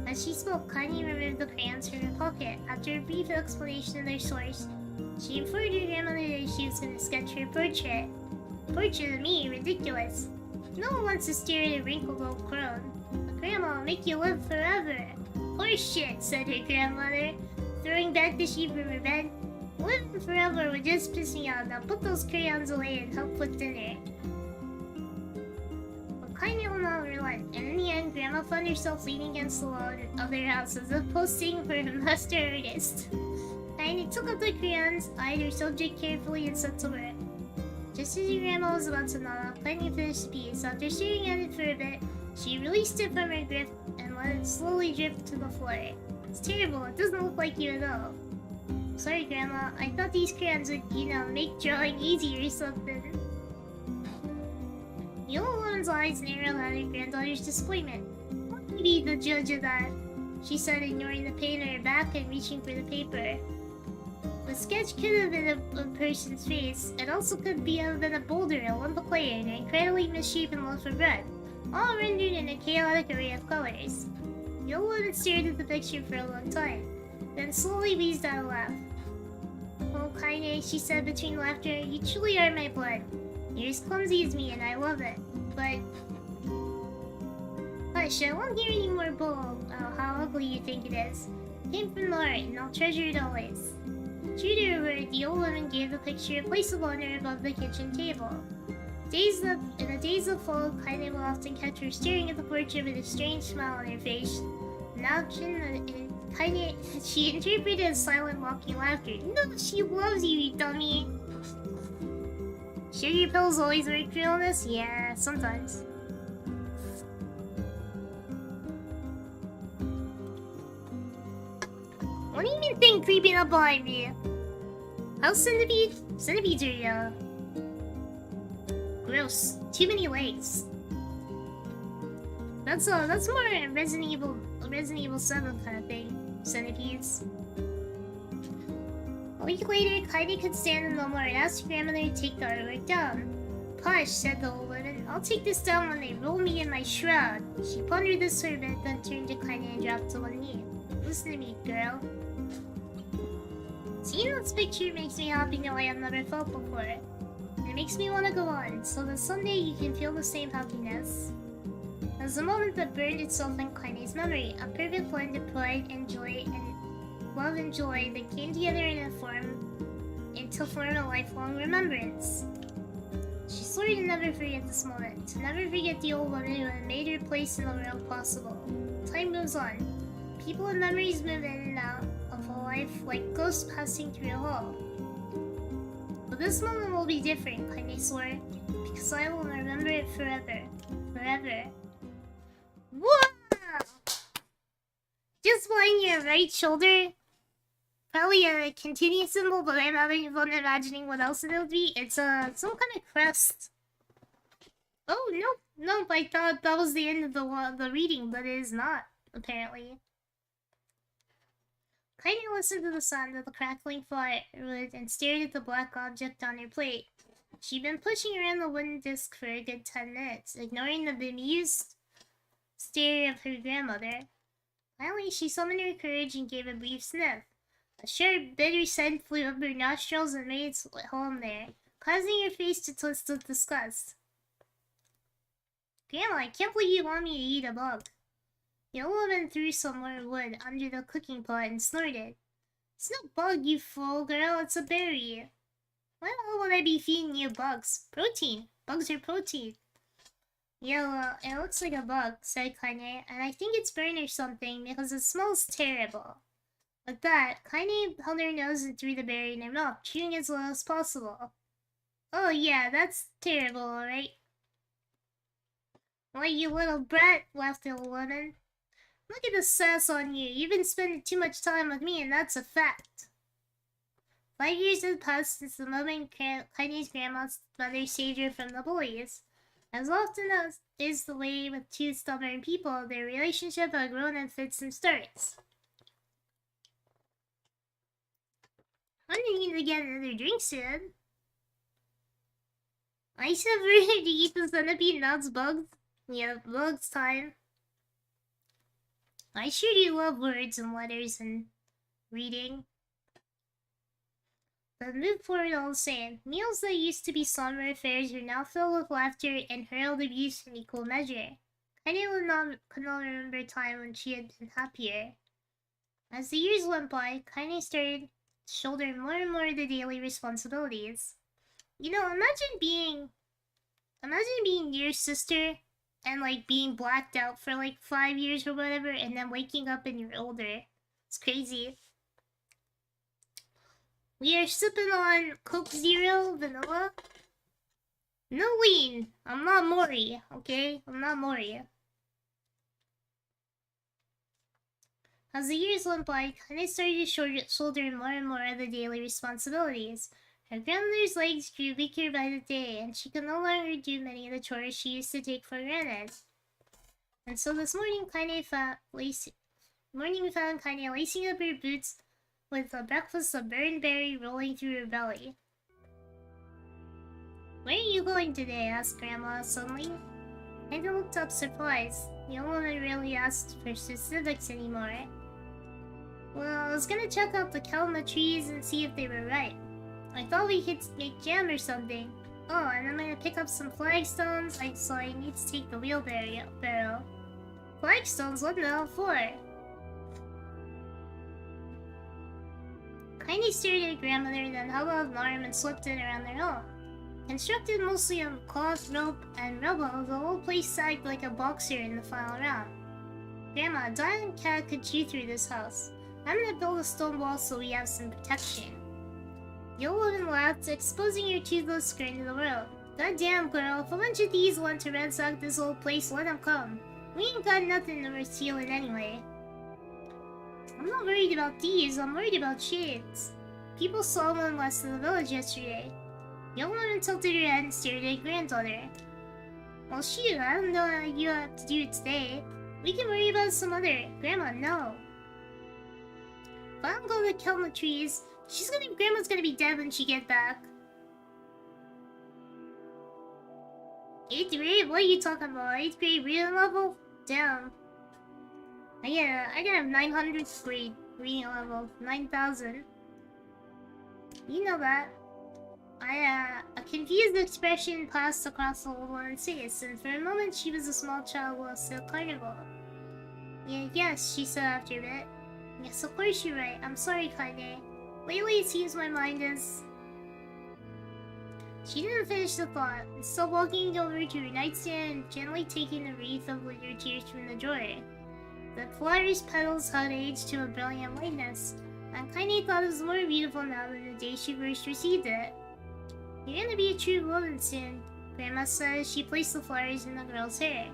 As she spoke, Kaine removed the crayons from her pocket. After a brief explanation of their source, she informed her grandmother that she was going to sketch her portrait. Portrait of me? Ridiculous. No one wants to stare at a wrinkled old crone. But Grandma will make you live forever. Horseshit, said her grandmother, throwing back the sheet from her bed. Living forever would just piss me off. Now put those crayons away and help with dinner. Kaine will not relent, and in the end, Grandma found herself leaning against the wall of their house as if posting for a master artist. Kaine took up the crayons, eyed her subject carefully, and set to work. Just as her grandma was about to nod off, Kaine finished the piece. After staring at it for a bit, she released it from her grip and let it slowly drip to the floor. It's terrible, it doesn't look like you at all. Sorry, Grandma, I thought these crayons would, make drawing easier or something. The old woman's eyes narrowed at her granddaughter's disappointment. Why would you be the judge of that? She said, ignoring the pain on her back and reaching for the paper. The sketch could have been a person's face. It also could have been a boulder, a lump of clay, and an incredibly misshapen loaf of bread, all rendered in a chaotic array of colors. The old woman stared at the picture for a long time, then slowly wheezed out a laugh. Oh, Kaine, she said between laughter, you truly are my blood. You're as clumsy as me and I love it. But... Hush, I won't hear any more bull. Oh, how ugly you think it is. Came from the art, and I'll treasure it always. True to her word, the old woman gave the picture a place of honor above the kitchen table. In the days that followed, Kainé will often catch her staring at the portrait with a strange smile on her face. Now, Kainé, she interpreted as silent mocking laughter. No, she loves you dummy! Sugar pills always work for illness? Yeah, sometimes. What do you even think creeping up behind me? How's centipede? Centipedes are, gross. Too many legs. That's more Resident Evil 7 kind of thing. Centipedes. A week later, Kainé could stand it no more and asked her grandmother to take the artwork down. Push, said the old woman. I'll take this down when they roll me in my shroud. She pondered this for a bit, then turned to Kainé and dropped to one knee. Listen to me, girl. Seeing this picture makes me happy in a way I've never felt before. And it makes me want to go on, so that someday you can feel the same happiness. It was a moment that burned itself in Kainé's memory, a perfect blend of pride and joy and love and joy that came together to form a lifelong remembrance. She swore to never forget this moment, to never forget the old woman who had made her place in the world possible. Time moves on. People and memories move in and out of a life like ghosts passing through a hall. But this moment will be different, Kainé swore, because I will remember it forever. Forever. Whoa! Just behind your right shoulder. Probably a continuous symbol, but I'm having fun imagining what else it'll be. It's some kind of crest. Oh, nope, I thought that was the end of the reading, but it is not, apparently. Kainé listened to the sound of the crackling firewood and stared at the black object on her plate. She'd been pushing around the wooden disc for a good 10 minutes, ignoring the bemused stare of her grandmother. Finally, she summoned her courage and gave a brief sniff. A sharp, bitter scent flew up her nostrils and made its home there, causing her face to twist with disgust. Grandma, I can't believe you want me to eat a bug. The old woman threw some more wood under the cooking pot and snorted. It's no bug, you fool, girl, it's a berry. Why the hell would I be feeding you bugs? Protein. Bugs are protein. Yeah, well, it looks like a bug, said Kainé, and I think it's burned or something because it smells terrible. With that, Kainé held her nose and threw the berry in her mouth, chewing as low as possible. Oh yeah, that's terrible, alright? Why, you little brat, laughed the old woman. Look at the sass on you. You've been spending too much time with me, and that's a fact. 5 years had passed since the moment Kainé's grandmother saved her from the bullies. As often as is the way with two stubborn people, their relationship had grown in fits and starts. I'm gonna need to get another drink soon. I said we're here to eat the centipede, not bugs. Yeah, bugs time. I sure do love words and letters and reading. But move forward all the same. Meals that used to be somber affairs are now filled with laughter and hurled abuse in equal measure. Kainé could not remember a time when she had been happier. As the years went by, Kainé started shouldering more and more of the daily responsibilities. You know, imagine being your sister and like being blacked out for like 5 years or whatever, and then waking up and you're older. It's crazy. We are sipping on Coke Zero Vanilla. No lean. I'm not Mori, okay? I'm not Mori. As the years went by, Kainé started to shoulder more and more of the daily responsibilities. Her grandmother's legs grew weaker by the day, and she could no longer do many of the chores she used to take for granted. And so this morning, Kainé found Kainé lacing up her boots with a breakfast of burned berry rolling through her belly. Where are you going today? Asked Grandma suddenly. Kainé looked up surprised. The old woman rarely asked for specifics anymore. Well, I was gonna check out the cow in the trees and see if they were ripe. I thought we could make jam or something. Oh, and I'm gonna pick up some flagstones, so I need to take the wheelbarrow. Flagstones? What the hell for? Kaine stared at her grandmother, then held out an arm and swept it around their home. Constructed mostly of cloth, rope, and rubble, the whole place sagged like a boxer in the final round. Grandma, a giant cat could chew through this house. I'm gonna build a stone wall so we have some protection. The old woman laughed, exposing her toothless grin to the world. Goddamn, girl, if a bunch of thieves want to ransack this old place, let them come. We ain't got nothing to worth stealing anyway. I'm not worried about thieves, I'm worried about shades. People saw one west of the village yesterday. The old woman tilted her head and stared at her granddaughter. Well, shoot, I don't know how you have to do it today. We can worry about some other. Grandma, no. If I don't go to kill the trees, Grandma's gonna be dead when she gets back. 8th grade? What are you talking about? 8th grade reading level? Damn. I got a 900th grade reading level. 9,000. You know that. A confused expression passed across the old woman's face, and for a moment she was a small child lost in a carnival. Yes, she said after a bit. Yes, of course you're right. I'm sorry, Kainé. Lately it seems my mind is... She didn't finish the thought, still walking over to her nightstand and gently taking a wreath of winter tears from the drawer. The flower's petals had aged to a brilliant whiteness, and Kainé thought it was more beautiful now than the day she first received it. You're gonna be a true woman soon, Grandma said as she placed the flowers in the girl's hair.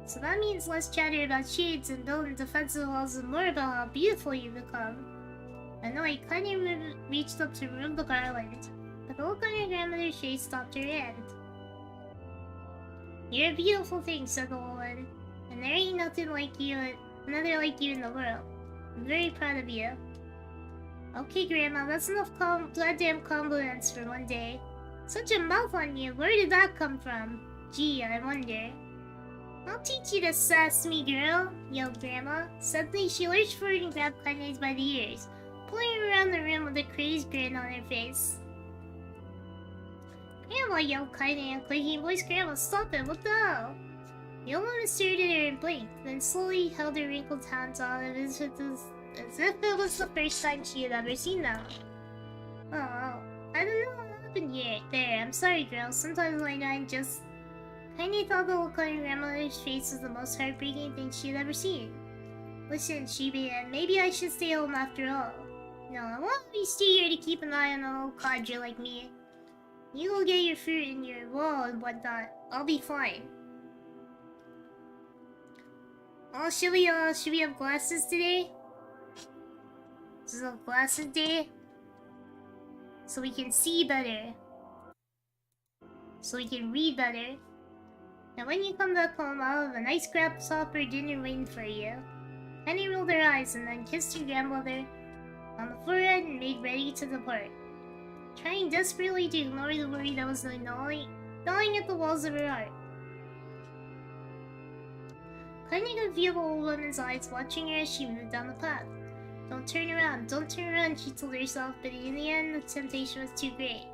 So that means less chatter about shades and building defensive walls and more about how beautiful you become. Annoyed, Kainé reached up to remove the garland, but the look on her grandmother's face stopped her hand. You're a beautiful thing, said the woman, and there ain't another like you in the world. I'm very proud of you. Okay, Grandma, that's enough goddamn compliments for one day. Such a mouth on you, where did that come from? Gee, I wonder. I'll teach you to sass me, girl, yelled Grandma. Suddenly, she lurched forward and grabbed Kainé by the ears, pulling her around the room with a crazed grin on her face. Grandma, yelled Kainé in a quaking voice. Grandma, stop it, what the hell? The old woman stared at her and blinked, then slowly held her wrinkled hands out as if it was the first time she had ever seen them. Oh, I don't know what happened here. There, I'm sorry, girl. Sometimes my mind just... Kainé thought the look on her grandmother's face was the most heartbreaking thing she had ever seen. Listen, she began, maybe I should stay home after all. No, I won't be stay here to keep an eye on a little codger like me. You go get your fruit and your wall and whatnot. I'll be fine. Oh, should we have glasses today? This is a glasses day. So we can see better. So we can read better. And when you come back home, I'll have a nice grasshopper dinner waiting for you. Kainé rolled her eyes and then kissed her grandmother on the forehead and made ready to depart, trying desperately to ignore the worry that was gnawing at the walls of her heart. Kainé could feel the old woman's eyes watching her as she moved down the path. Don't turn around, she told herself, but in the end, the temptation was too great.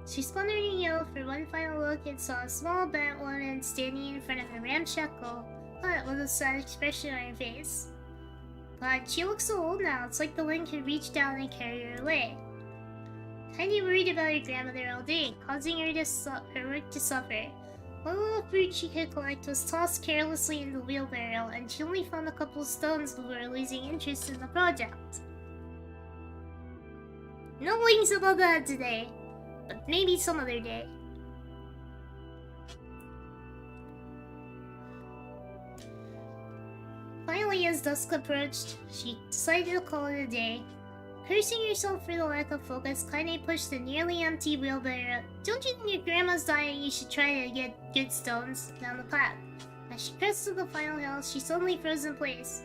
She spun her heel for one final look and saw a small, bent woman standing in front of a ramshackle hut with a sad expression on her face. God, she looks so old now, it's like the wind could reach down and carry her away. Kainé worried about her grandmother all day, causing her work to suffer. One little fruit she could collect was tossed carelessly in the wheelbarrow, and she only found a couple of stones before losing interest in the project. No wings above the head today, but maybe some other day. Finally, as dusk approached, she decided to call it a day. Cursing herself for the lack of focus, Kainé pushed the nearly empty wheelbarrow. Don't you think your grandma's dying? You should try to get good stones down the path. As she crested the final hill, she suddenly froze in place.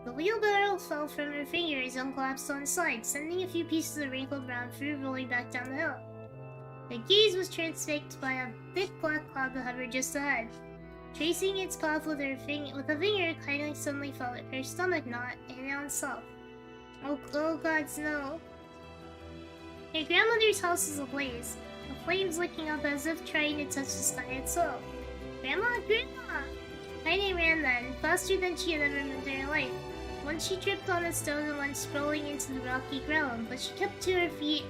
The wheelbarrow fell from her fingers and collapsed on its side, sending a few pieces of wrinkled brown fruit rolling back down the hill. Her gaze was transfixed by a thick black cloud that hovered just ahead. Tracing its path with a finger, Kainé suddenly felt her stomach knot and now itself. Oh gods, no. Her grandmother's house was ablaze. the flames licking up as if trying to touch the sky itself. Grandma! Grandma! Kaine ran then, faster than she had ever moved in her life. Once she tripped on a stone and went sprawling into the rocky ground, but she kept to her feet,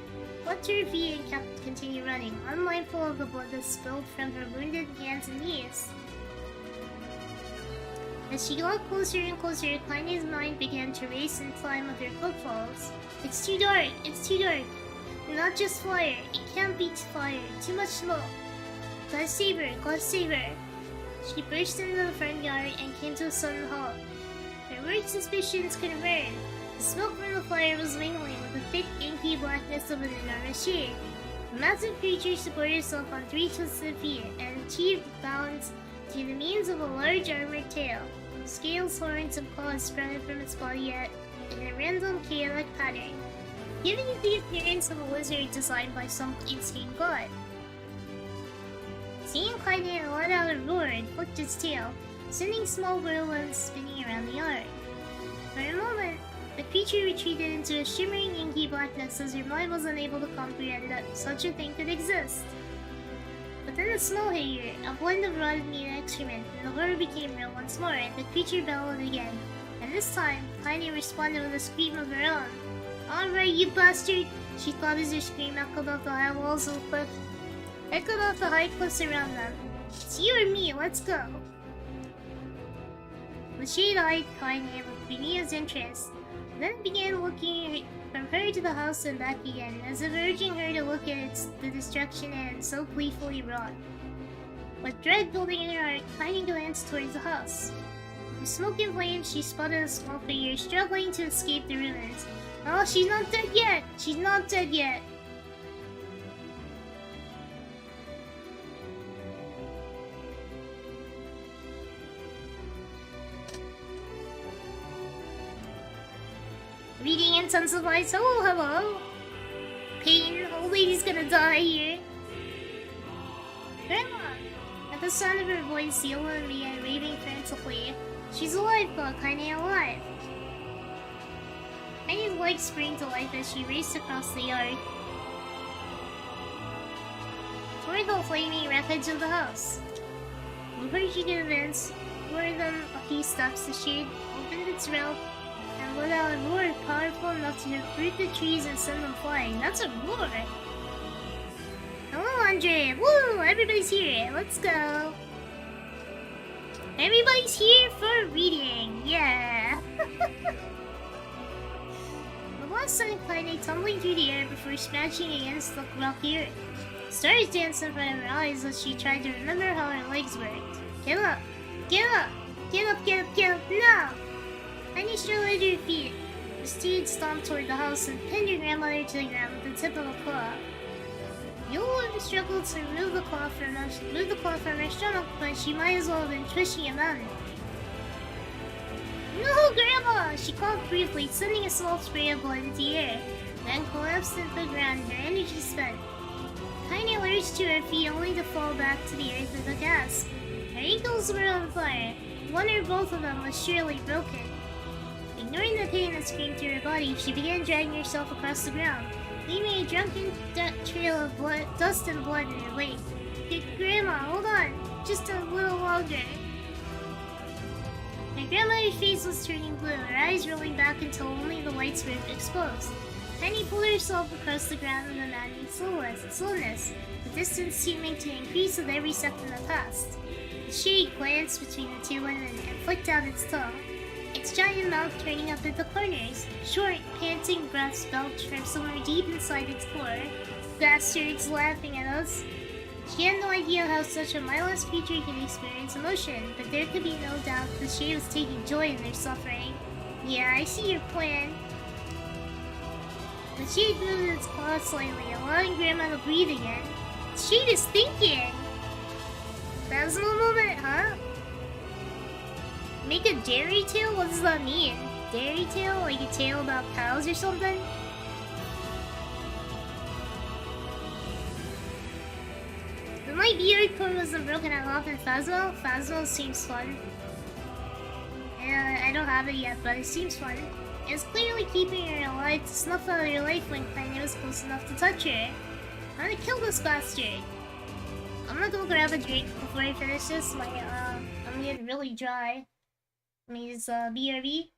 and continued running, unmindful of the blood that spilled from her wounded hands and knees. As she got closer and closer, Kaine's mind began to race and climb with her footfalls. It's too dark! It's too dark! Not just fire! It can't be fire! Too much smoke! Gotta save her! Gotta save her! She burst into the front yard and came to a sudden halt. Her worst suspicions confirmed. The smoke from the fire was mingling with the thick, inky blackness of an enormous shade. The massive creature supported itself on 3 twisted feet and achieved balance through the means of a large armored tail. Scales, horns, and claws sprouted from its body in a random, chaotic pattern, giving it the appearance of a lizard designed by some insane god. Seeing Kaine let out a roar and flicked its tail, sending small whirlwinds spinning around the yard. For a moment, the creature retreated into a shimmering inky blackness as her mind was unable to comprehend that such a thing could exist. But then the smell hit her, a blend of rotted meat and excrement, and the horror became real once more, and the creature bellowed again. And this time, Kaine responded with a scream of her own. Alright, you bastard! She thought as her scream echoed off the high walls of the cliff. Echoed off the high cliffs around them. It's you or me, let's go! The shade-eyed Kaine looked beneath his interest, then began looking from her to the house and back again, as if urging her to look at the destruction it had so gleefully wrought. With dread building in her heart, Kaine glanced towards the house. With smoke and flames, she spotted a small figure struggling to escape the ruins. Oh, she's not dead yet! She's not dead yet! Reading intensifies. Hello, hello! Kaine, old lady's gonna die here. Grandma! At the sound of her voice, Yonah began raving frantically. She's alive, thought Kaine, alive! Kaine's legs sprang to life as she raced across the yard toward the flaming wreckage of the house. Before she could advance more than a few steps, the shade opened its mouth and let out a roar powerful enough to uproot the trees and send them flying. That's a roar! Hello, Andre! Woo! Everybody's here! Let's go! Everybody's here for reading! Yeah! The last sent Kainé tumbling through the air before smashing against the rocky earth. Stars danced in front of her eyes as she tried to remember how her legs worked. Get up! Get up! Get up, get up, get up, now! Kainé struggled to her feet. The steed stomped toward the house and pinned her grandmother to the ground with the tip of a claw. Yonah struggled to remove the claw from her stomach, but she might as well have been twitching it out. No, Grandma! She called briefly, sending a small spray of blood into the air, then collapsed into the ground, her energy spent. Kainé lurched to her feet only to fall back to the earth with a gasp. Her ankles were on fire. One or both of them was surely broken. Ignoring the pain that screamed through her body, she began dragging herself across the ground, leaving a drunken trail of blood, dust and blood in her wake. Grandma, hold on! Just a little longer. Her grandmother's face was turning blue, her eyes rolling back until only the whites were exposed. Kainé pulled herself across the ground with a maddening slowness, the distance seeming to increase with every second that passed. The shade glanced between the two women and flicked out its tongue, its giant mouth turning up at the corners. Short, panting breaths belched from somewhere deep inside its core. Bastards laughing at us. She had no idea how such a mindless creature could experience emotion, but there could be no doubt the shade was taking joy in their suffering. Yeah, I see your plan. The shade moved its claws slightly, allowing Grandma to breathe again. The shade is thinking! That's no moment, huh? Make a dairy tale? What does that mean? Dairy tale? Like a tale about cows or something? But my beard code wasn't broken at all in Phasmo. Phasmo seems fun. I don't have it yet, but it seems fun. It was clearly keeping her alive to snuff out her life when Kainé was close enough to touch her. I'm gonna kill this bastard. I'm gonna go grab a drink before I finish this. I'm getting really dry. Let me use BRB.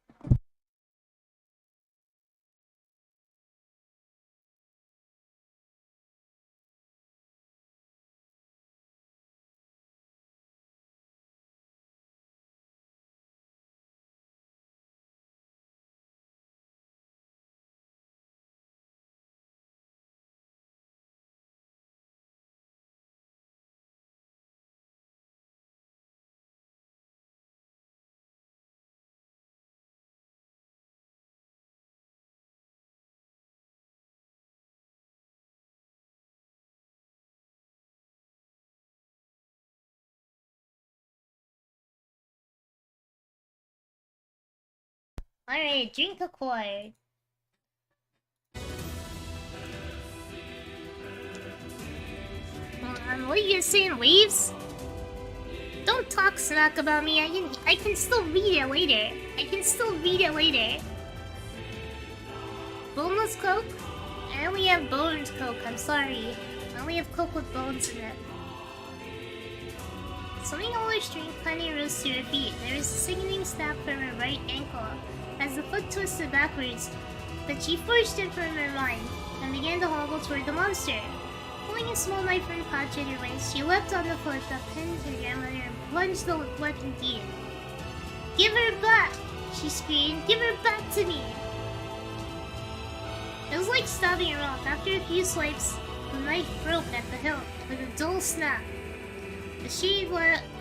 Alright, drink acquired. What are you gonna say in waves? Don't talk smack about me. I can still read it later. Boneless Coke? I only have boned Coke, I'm sorry. I only have Coke with bones in it. Swimming over stream, Kainé rose to her feet. There was a sickening snap from her right ankle as the foot twisted backwards, but she forced it from her mind and began to hobble toward the monster. Pulling a small knife from the pouch at her waist, she leapt on the foot that pinned her grandmother and plunged the weapon deep. "Give her back!" she screamed. "Give her back to me!" It was like stabbing a rock. After a few swipes, the knife broke at the hilt with a dull snap. The shade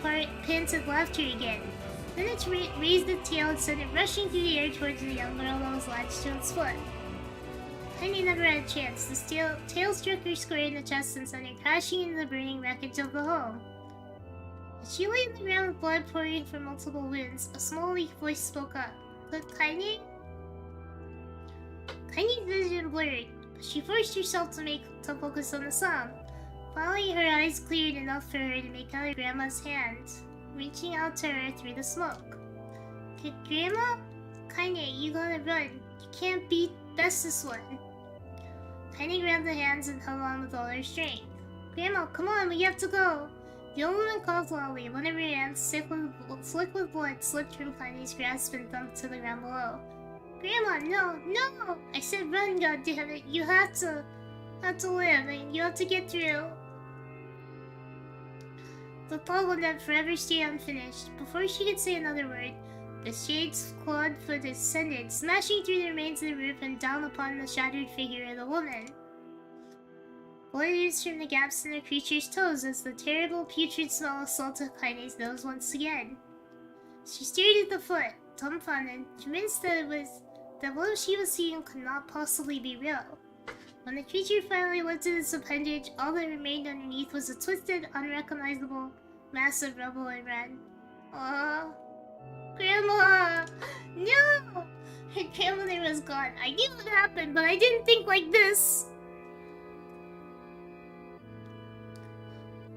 part panted laughter again. Then it raised its tail and sent it rushing through the air towards the young girl that was latched to its foot. Kainé never had a chance. The tail struck her square in the chest and sent her crashing into the burning wreckage of the home. As she lay on the ground with blood pouring from multiple wounds, a small weak voice spoke up. "But Kainé?" Kainé's vision blurred, but she forced herself to focus on the sound. Finally, her eyes cleared enough for her to make out her grandma's hand, reaching out to her through the smoke. "Grandma? Kainé, you gotta run. You can't beat best this one." Kainé grabbed the hands and held on with all her strength. "Grandma, come on, we have to go." The old woman coughed loudly. One of her hands, slick with blood, slipped from Kainé's grasp and thumped to the ground below. "Grandma, no! I said run, goddammit. You have to live, and you have to get through." The thought would not forever stay unfinished. Before she could say another word, the shade's clawed foot descended, smashing through the remains of the roof and down upon the shattered figure of the woman. Blood oozed from the gaps in the creature's toes as the terrible putrid smell assaulted Kainé's nose once again. She stared at the foot, dumbfounded, convinced that what she was seeing could not possibly be real. When the creature finally lifted its appendage, all that remained underneath was a twisted, unrecognizable mass of rubble and red. "Oh, Grandma! No!" Her grandmother was gone. "I knew what happened, but I didn't think like this."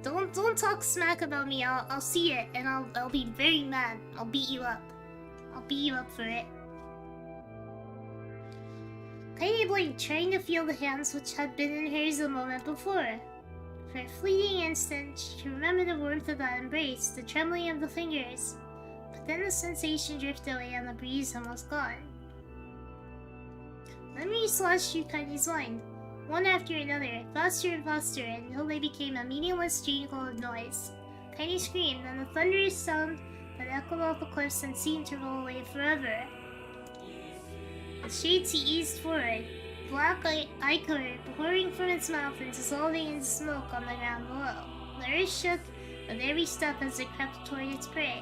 Don't talk smack about me. I'll see it, and I'll be very mad. I'll beat you up. I'll beat you up for it. Kainé blinked, trying to feel the hands which had been in hers a moment before. For a fleeting instant, she remembered the warmth of that embrace, the trembling of the fingers. But then the sensation drifted away and the breeze almost gone. Memories flashed through Kainé's mind, one after another, faster and faster, until they became a meaningless jingle of noise. Kainé screamed, and the thunderous sound that echoed off the cliffs and seemed to roll away forever. The shades eased forward, black ichor pouring from its mouth and dissolving into smoke on the ground below. The earth shook with every step as it crept toward its prey.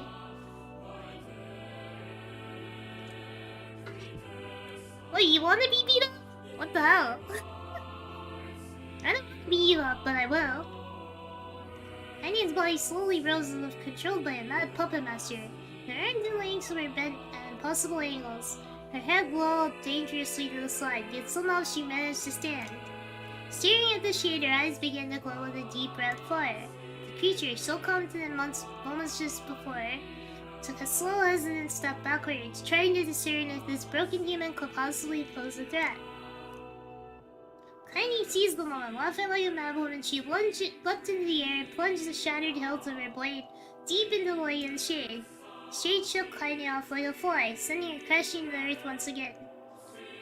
Wait, you want to be beat up? What the hell? I don't want to beat you up, but I will. Kainé's body slowly rose as if controlled by a mad puppet master. Her arms and legs were bent at impossible angles. Her head lolled dangerously to the side, yet somehow she managed to stand. Staring at the shade, her eyes began to glow with a deep red fire. The creature, so confident moments just before, took a slow, hesitant step backwards, trying to discern if this broken human could possibly pose a threat. Kainé Kaine seized the moment, laughing like a mad woman. She leapt into the air and plunged the shattered hilt of her blade deep into the light and shade. The shade shook Kainé off like a fly, sending her crashing to the earth once again.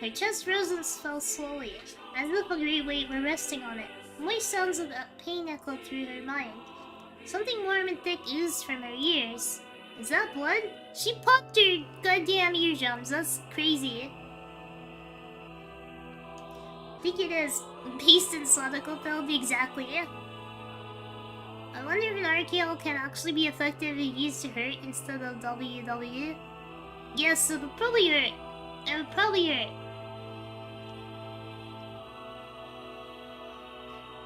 Her chest rose and fell slowly, as if a great weight were resting on it. Moist sounds of pain echoed through her mind. Something warm and thick oozed from her ears. Is that blood? She popped her goddamn eardrums. That's crazy. I think it is. Based in Sonical exactly. I wonder if an RKO can actually be effective if used to hurt instead of WW. Yes, it would probably hurt. It would probably hurt.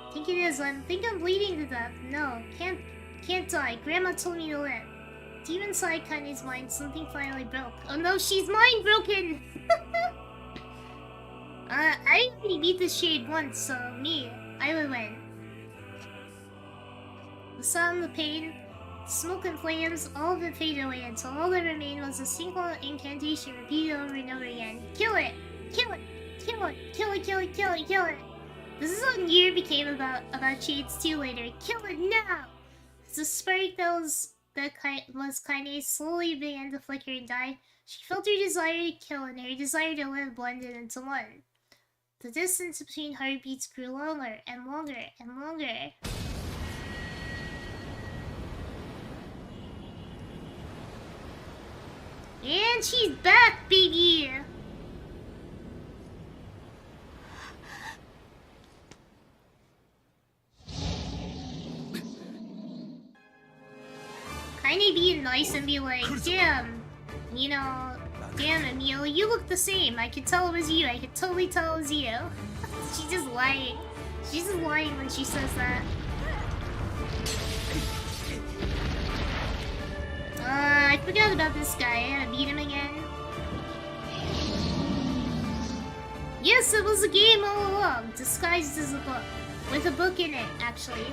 I think it is. I think I'm bleeding to death. No, can't die. Grandma told me to live. Deep inside Kainé's mind, something finally broke. Oh no, she's mind broken! I already beat the shade once, so I would win. The sound, the pain, the smoke and flames, all of it faded away until all that remained was a single incantation repeated over and over again. Kill it! Kill it! Kill it! Kill it! Kill it! Kill it! Kill it! This is what Nier became about shades 2 later. Kill it now! As the spark that was Kainé slowly began to flicker and die, she felt her desire to kill and her desire to live blended into one. The distance between heartbeats grew longer and longer and longer. And she's back, baby! Kainé being nice and be like, damn, you know, damn Emil, you look the same. I could tell it was you. I could totally tell it was you. She's just lying. She's just lying when she says that. I forgot about this guy. I gotta beat him again. Yes, it was a game all along, disguised as a book. With a book in it, actually.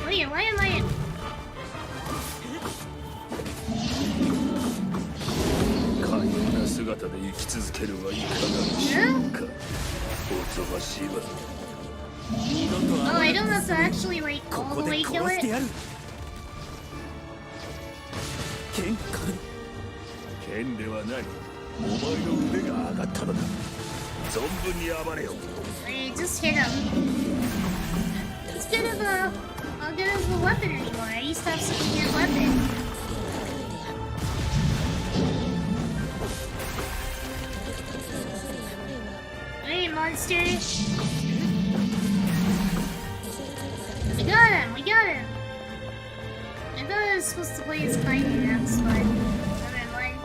Wait, why am I... Oh, I don't have to actually, like, all the way kill it? Wait, just hit him. It's good of a weapon anymore. I used to have such a good weapon. Hey, monster! We got him! We got him! I thought I was supposed to play as Kainé, that's fine. Never mind.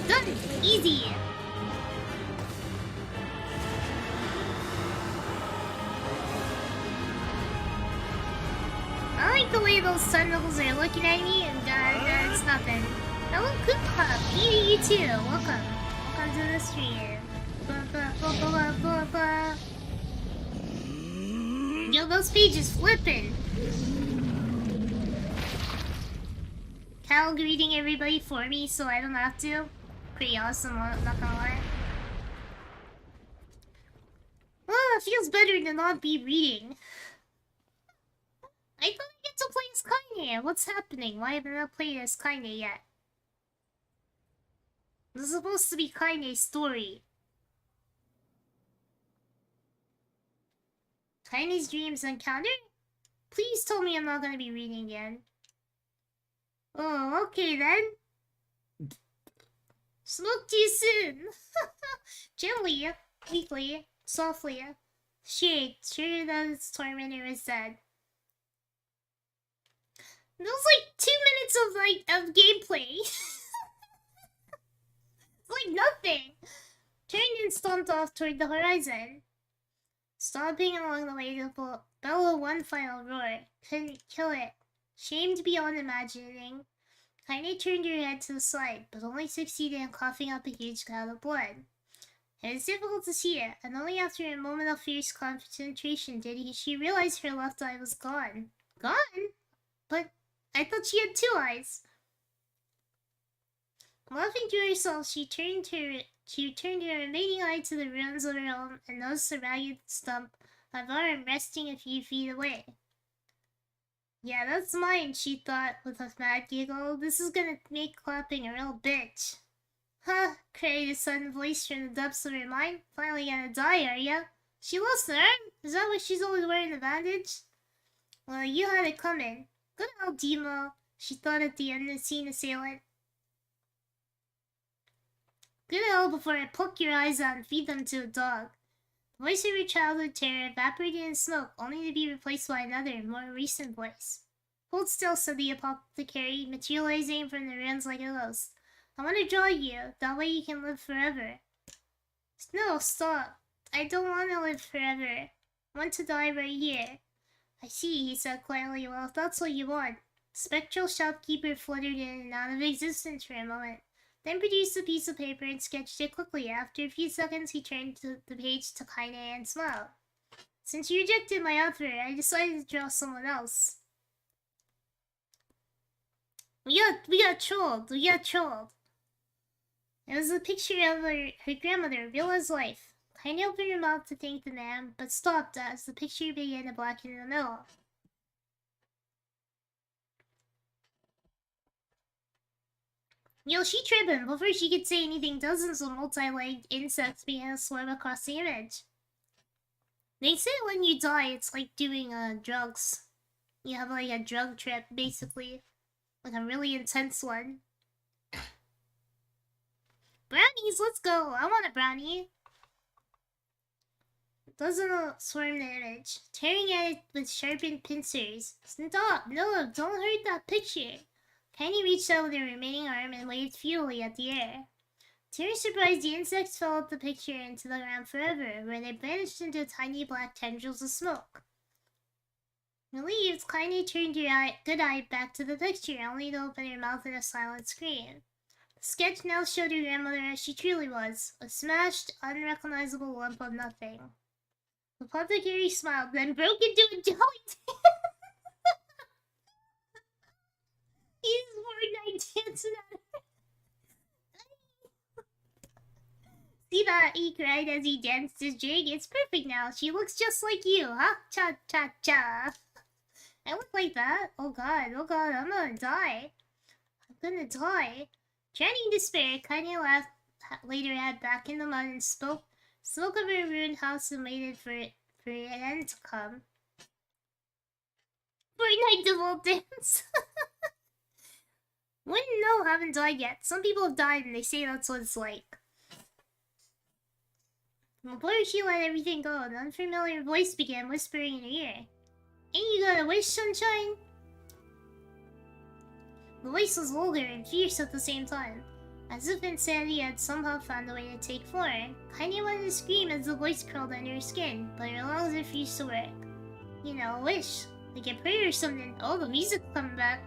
Done! Easy! I like the way those tentacles are looking at me and it's nothing. Hello, Koopa! You too! Welcome! Welcome to the stream. Yo, those pages flipping! Cal greeting everybody for me so I don't have to. Pretty awesome, not gonna lie. Oh, it feels better to not be reading. I thought I get to play as Kainé. What's happening? Why haven't I played as Kainé yet? This is supposed to be Kainé's story. Kainé's dreams encounter? Please tell me I'm not gonna be reading again. Oh, okay then. Smoke too soon. Gently, weakly, softly. Shade, sure that its tormentor is dead. That was like 2 minutes of gameplay. It's like nothing. Turned and stomped off toward the horizon. Stomping along the way to bellow one final roar. Couldn't kill it. Shamed beyond imagining, Kainé turned her head to the side, but only succeeded in coughing up a huge cloud of blood. It was difficult to see it, and only after a moment of fierce concentration did she realize her left eye was gone. Gone? But I thought she had 2 eyes. Laughing to herself, she turned her remaining eye to the ruins of her home and noticed a ragged stump of arm resting a few feet away. Yeah, that's mine, she thought with a mad giggle. This is gonna make clapping a real bitch. Huh, cried a sudden voice from the depths of her mind. Finally gonna die, are ya? She lost an arm? Is that why she's always wearing the bandage? Well, you had it coming. Good old Demo, she thought at the unseen assailant. Good hell before I pluck your eyes out and feed them to a dog. The voice of her childhood terror evaporated in smoke, only to be replaced by another, more recent voice. Hold still, said the apothecary, materializing from the ruins like a ghost. I want to draw you, that way you can live forever. No, stop. I don't want to live forever. I want to die right here. I see, he said quietly. Well, if that's what you want. The spectral shopkeeper fluttered in and out of existence for a moment, then produced a piece of paper and sketched it quickly. After a few seconds, he turned to the page to Kainé and smiled. Since you rejected my offer, I decided to draw someone else. We got trolled. It was a picture of her grandmother, real as life. Kainé opened her mouth to thank the man, but stopped as the picture began to blacken in the middle. Yo, she tripping. Before she could say anything, dozens of multi-legged insects began to swarm across the image. They say when you die, it's like doing drugs. You have like a drug trip, basically. Like a really intense one. Brownies, let's go! I want a brownie! Dozen swarmed the image, tearing at it with sharpened pincers. Stop! No, don't hurt that picture! Kaine reached out with her remaining arm and waved futilely at the air. To her surprise, the insects fell off the picture into the ground forever, where they vanished into tiny black tendrils of smoke. Relieved, Kaine turned her good eye back to the picture, only to open her mouth in a silent scream. The sketch now showed her grandmother as she truly was, a smashed, unrecognizable lump of nothing. The apothecary smiled, then broke into a jolly dance. He's Fortnite dancing at her. See that? He cried as he danced his jig. It's perfect now. She looks just like you, huh? Cha-cha-cha. I look like that? Oh god, I'm gonna die. Drowning in despair, Kainé laid her head back in the mud and spoke of her ruined house and waited for an end to come. Fortnite double dance. Wouldn't know, haven't died yet. Some people have died and they say that's what it's like. Before she let everything go, an unfamiliar voice began whispering in her ear. Ain't you got a wish, sunshine? The voice was vulgar and fierce at the same time. As if insanity had somehow found a way to take form, Kaine wanted to scream as the voice curled under her skin, but her lungs refused to work. You know, a wish. Like a prayer or something. Oh, the music's coming back.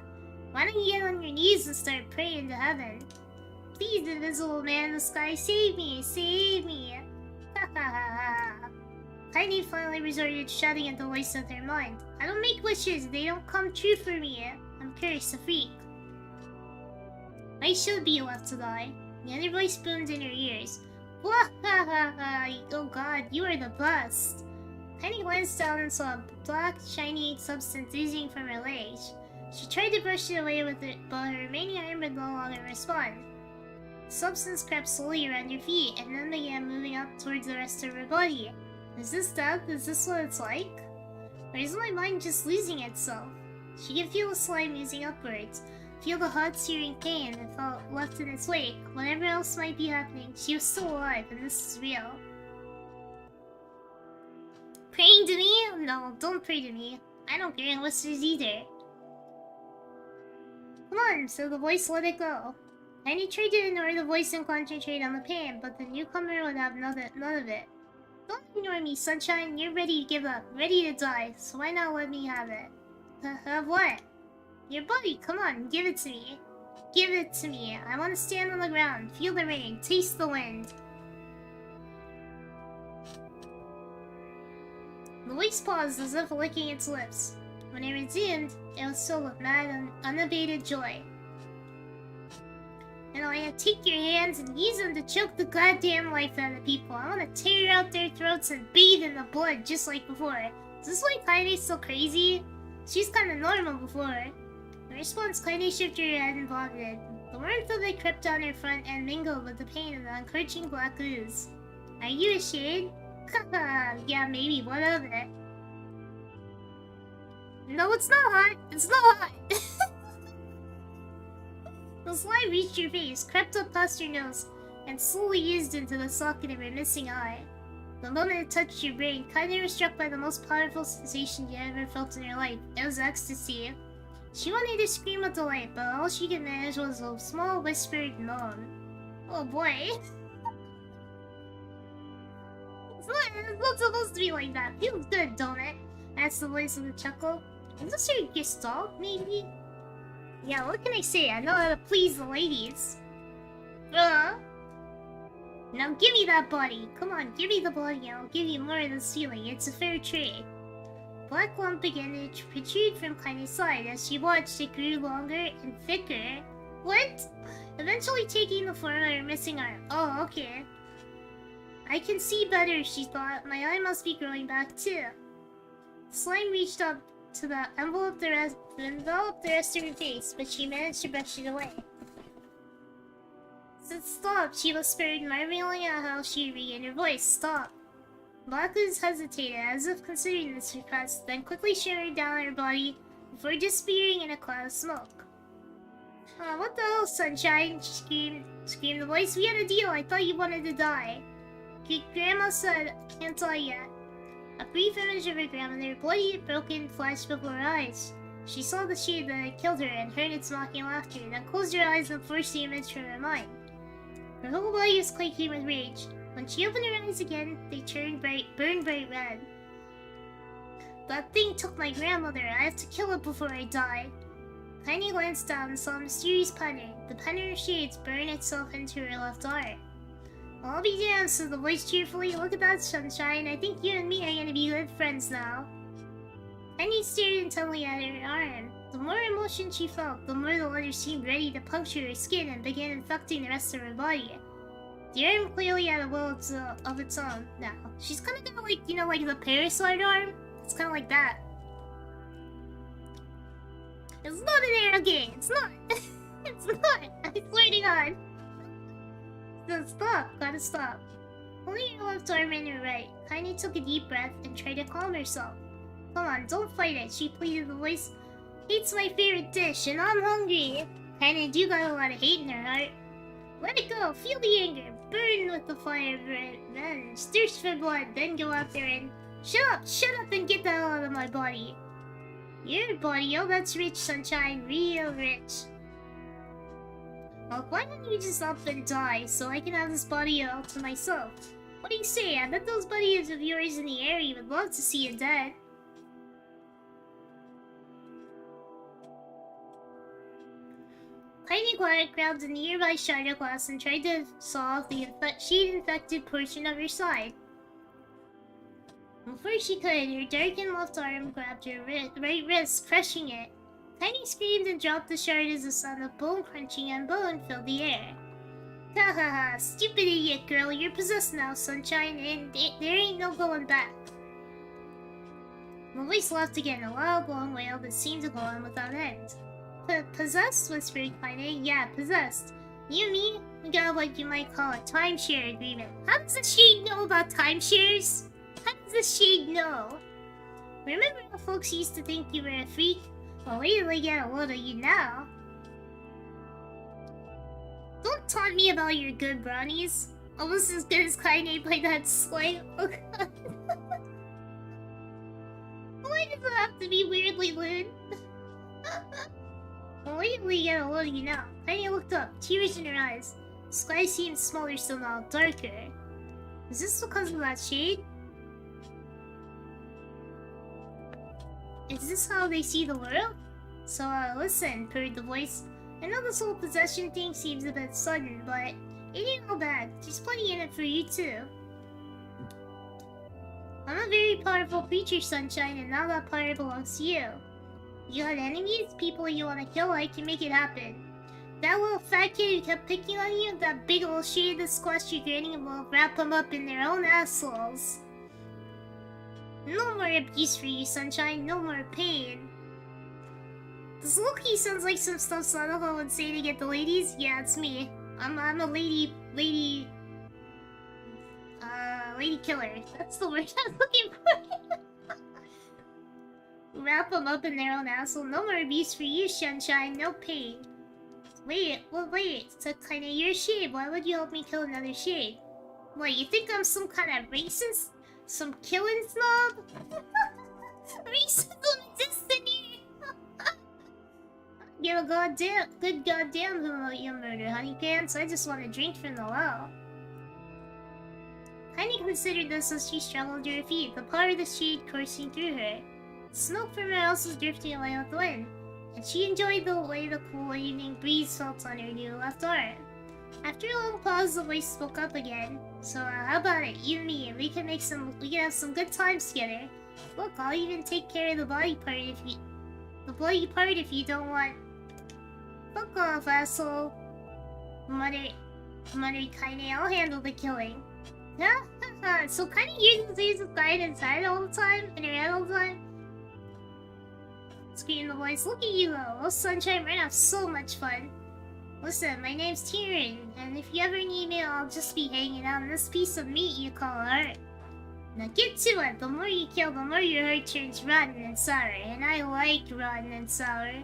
Why don't you get on your knees and start praying to heaven? Please, invisible man in the sky, save me! Save me! Ha ha ha ha. Kaine finally resorted to shouting at the voice of her mind. I don't make wishes, they don't come true for me. I'm cursed, a freak. I should be left to die. The other voice boomed in her ears. Wah ha ha ha! Oh god, you are the best! Kaine glanced down and saw a black, shiny substance oozing from her legs. She tried to brush it away with it, but her remaining arm would no longer respond. The substance crept slowly around her feet, and then began moving up towards the rest of her body. Is this death? Is this what it's like? Or is my mind just losing itself? She could feel the slime oozing upwards, feel the hot, searing pain that felt left in its wake. Whatever else might be happening, she was still alive, and this is real. Praying to me? No, don't pray to me. I don't care in whispers either. Come on, so the voice let it go. Kaine tried to ignore the voice and concentrate on the pain, but the newcomer would have none of it. Don't ignore me, sunshine. You're ready to give up, ready to die, so why not let me have it? Have what? Your body, come on, give it to me. Give it to me. I want to stand on the ground, feel the rain, taste the wind. The voice paused as if licking its lips. When it resumed, it was filled with mad and unabated joy. And I want to take your hands and use them to choke the goddamn life out of people. I want to tear out their throats and bathe in the blood just like before. Is this why Kainé's so crazy? She's kinda normal before. In response, Kainé shook her head and vomited. The warmth of it crept down her front and mingled with the pain of the encouraging black ooze. Are you a shade? Yeah, maybe. What of it? No, it's not hot. It's not hot. The slime reached your face, crept up past your nose, and slowly eased into the socket of your missing eye. The moment it touched your brain, Kainé was struck by the most powerful sensation you ever felt in your life. It was ecstasy. She wanted to scream with delight, but all she could manage was a small whispered moan. Oh boy. It's not supposed to be like that. Feels good, don't it? Asked the voice with a chuckle. Is this your gestalt, maybe? Yeah, what can I say? I know how to please the ladies. Now give me that body. Come on, give me the body and I'll give you more of this feeling. It's a fair trade. Black lump began to protrude from Kainé's side. As she watched, it grew longer and thicker. What? Eventually taking the form of her missing arm. Oh, okay. I can see better, she thought. My eye must be growing back too. Slime reached up to envelop the rest of her face, but she managed to brush it away. Stop, she whispered, marveling at how she regained her voice. Stop. Black Ooze hesitated, as if considering this request, then quickly shimmered down her body before disappearing in a cloud of smoke. What the hell, Sunshine? She screamed the voice. We had a deal. I thought you wanted to die. Grandma said, can't die yet. A brief image of her grandmother, bloody, broken, flashed before her eyes. She saw the shade that had killed her and heard its mocking laughter, then closed her eyes and forced the image from her mind. Her whole body was quaking with rage. When she opened her eyes again, they burned bright red. That thing took my grandmother. I have to kill it before I die. Kainé glanced down and saw a mysterious pattern. The pattern of shades burned itself into her left arm. Well, I'll be damned, said the voice cheerfully. Look at that, Sunshine. I think you and me are gonna be good friends now. Kainé stared intently at her arm. The more emotion she felt, the more the letter seemed ready to puncture her skin and begin infecting the rest of her body. The arm clearly had a will of its own now. She's kind of like, you know, like the parasite arm? It's kind of like that. It's not an arrow game. It's not. It's not. I swear to God. So stop. Gotta stop. Only her left arm and her right. Kainé took a deep breath and tried to calm herself. Come on, don't fight it, she pleaded, the voice. Hate's my favorite dish, and I'm hungry. Kainé do got a lot of hate in her heart. Let it go. Feel the anger. Burn with the fire of revenge. Thirst for blood. Then go out there and... Shut up and get the hell out of my body. Your body? Oh, that's rich, Sunshine. Real rich. Well, why don't you just up and die so I can have this body all to myself? What do you say? I bet those buddies of yours in the area would love to see you dead. Kainé grabbed a nearby shard of glass and tried to saw off the shade-infected portion of her side. Before she could, her darkened left arm grabbed her right wrist, crushing it. Kainé screamed and dropped the shard as the sound of bone crunching and bone filled the air. Ha ha ha, stupid idiot girl, you're possessed now, Sunshine, and there ain't no going back. The voice laughed again, a loud, long wail that seemed to go on without end. Possessed? Whispered Kainé. Yeah, possessed. You and me? We got what you might call a timeshare agreement. How does the shade know about timeshares? How does the shade know? Remember how folks used to think you were a freak? Well, wait till they get a load of you now. Don't taunt me about your good brownies. Almost as good as Kainé by that slime. Oh god. Why does it have to be weirdly lewd? Well, wait till you get a load of you now. Kainé looked up, tears in her eyes. The sky seemed smaller still now, darker. Is this because of that shade? Is this how they see the world? So, listen, purred the voice. I know this whole possession thing seems a bit sudden, but it ain't all bad. There's plenty in it for you, too. I'm a very powerful creature, Sunshine, and now that power belongs to you. You got enemies? People you want to kill? I can make it happen. That little fat kid who kept picking on you, that big old shit that squashed your granny, will wrap them up in their own assholes. No more abuse for you, sunshine. No more pain. This Loki sounds like some stuff Sanoho would say to get the ladies. Yeah, it's me. I'm a lady killer. That's the word I was looking for. Wrap them up in their own asshole. No more abuse for you, sunshine. No pain. Wait. So Kainé, you're a shade. Why would you help me kill another shade? What, you think I'm some kind of racist? Some killing snob? Racism exists in here! Give a good goddamn about your murder, honey pants. I just want to drink from the well. Kainé considered this as she struggled to her feet, the power of the shade coursing through her. Smoke from her house was drifting away with the wind, and she enjoyed the way the cool evening breeze felt on her new left arm. After a long pause, the voice spoke up again. So how about it, you and me? We can have some good times together. Look, I'll even take care of the bloody part if you don't want. Fuck off, asshole. Muttered Kainé. I'll handle the killing. So Kainé uses these with Guide inside all the time? In her head all the time? Screamed the voice. Look at you though. Oh, sunshine, we're gonna have so much fun. Listen, my name's Tyrion, and if you ever need me, I'll just be hanging out on this piece of meat you call art. Now get to it! The more you kill, the more your heart turns rotten and sour, and I like rotten and sour.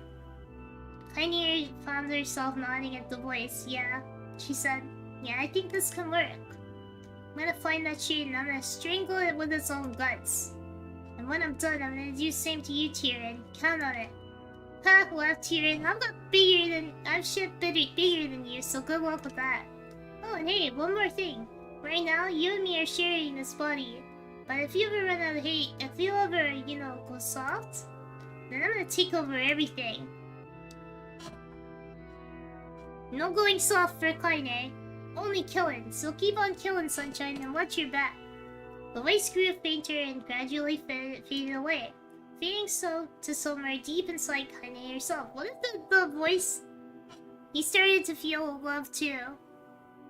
Kainé found herself nodding at the voice. Yeah, she said. Yeah, I think this can work. I'm gonna find that shade and I'm gonna strangle it with its own guts. And when I'm done, I'm gonna do the same to you, Tyrion. Count on it. Ha, laughed Tyrion. I'm shit bigger than you, so good luck with that. Oh, and hey, one more thing. Right now, you and me are sharing this body. But if you ever run out of hate, if you ever, go soft, then I'm gonna take over everything. No going soft for Kainé. Only killing, so keep on killing, sunshine, and watch your back. The voice grew fainter and gradually faded away, fading to somewhere deep inside Kainé herself. What if the voice... He started to feel love too.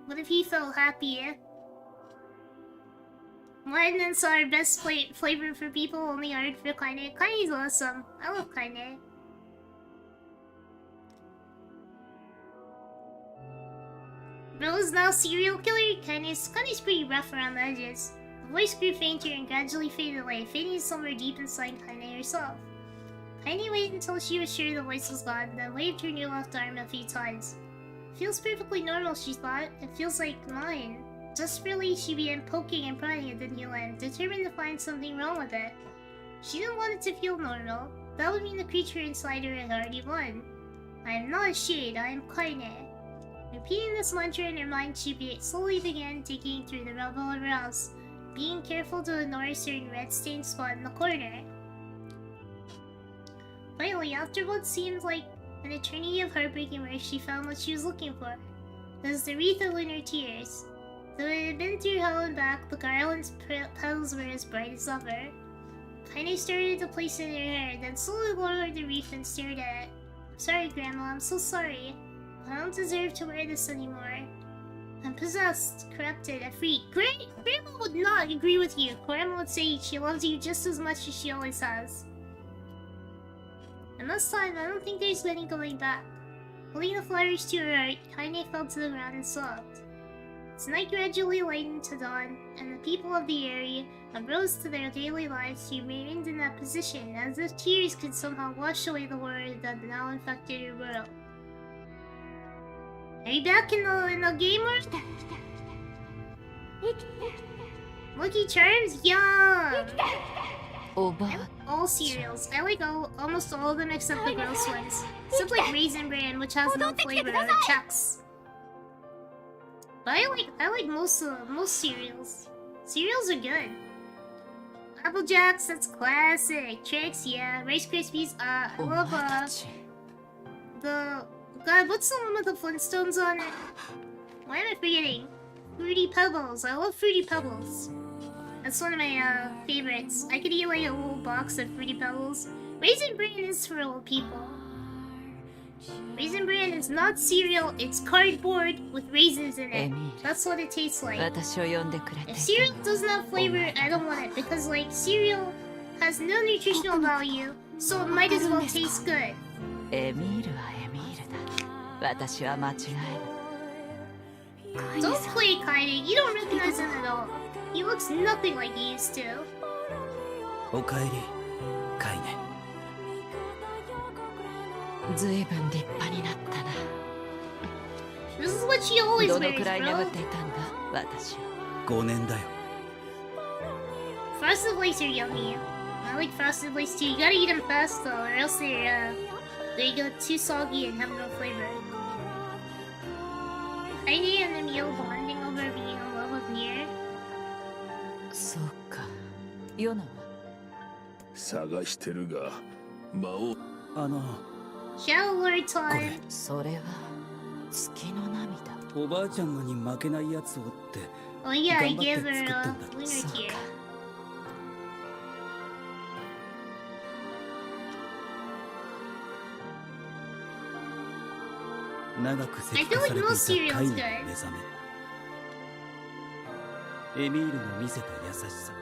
What if he felt happy? Wine and saw our best flavor for people, only art for Kainé. Kainé's awesome. I love Kainé. Rose now serial killer? Kainé's pretty rough around the edges. The voice grew fainter and gradually faded away, fading somewhere deep inside Kainé herself. Kainé waited until she was sure the voice was gone, then waved her new left arm a few times. Feels perfectly normal, she thought. It feels like mine. Desperately, she began poking and prodding at the new limb, determined to find something wrong with it. She didn't want it to feel normal. That would mean the creature inside her had already won. I am not a shade, I am Kainé. Repeating this mantra in her mind, she slowly began digging through the rubble of her house, being careful to ignore a certain red-stained spot in the corner. Finally, after what seemed like an eternity of heartbreaking work, she found what she was looking for. It was the wreath of lunar tears. Though it had been through hell and back, the garland's petals were as bright as ever. Kainé started to place it in her hair, then slowly lowered the wreath and stared at it. Sorry, Grandma, I'm so sorry. I don't deserve to wear this anymore. I'm possessed, corrupted, a freak. Grandma would not agree with you. Grandma would say she loves you just as much as she always has. And this time, I don't think there's any going back. Holding the flowers to her heart, Kainé fell to the ground and sobbed. As night gradually lightened to dawn, and the people of the area arose to their daily lives, she remained in that position, as if tears could somehow wash away the horror that now infected her world. Are you back in the game world? Lucky Charms? Yum! I like all cereals. I like almost all of them except the gross ones. Except like Raisin Bran, which has no flavor, or Chex. But I like most cereals. Cereals are good. Apple Jacks, that's classic. Trix, yeah. Rice Krispies, I love God, what's the one with the Flintstones on it? Why am I forgetting? Fruity Pebbles. I love Fruity Pebbles. That's one of my favorites. I could eat like a whole box of Fruity Pebbles. Raisin Bran is for old people. Raisin bran is not cereal, it's cardboard with raisins in it. That's what it tastes like. 私を呼んでくれてい If た cereal doesn't have flavor, I don't want it because like cereal has no nutritional value, so it might as well taste good. エミールはエミールだ。私は間違えない。Don't play Kainé, you don't recognize him at all. He looks nothing like he used to. おかえり、カイネ。ずいぶん立派になったな。This is what she always どの wears, くらい眠っ bro. ていたんだ、私は。5年だよ。Frosted Flakes are yummy. I like Frosted Flakes too. You gotta eat them fast though, or else they go too soggy and have no flavor. Kainé and Emil bonding over being in love with Nier. そうか。ヨナは探してるが魔王Shadow Lord こ time. れそれは月の涙。おばあちゃんのに負けないやつをって Oh yeah, I 頑張 gave って her 作った a んだ。 lunar そう tear. か。長く石化されていたカイネの目覚めエミールの見せた優しさ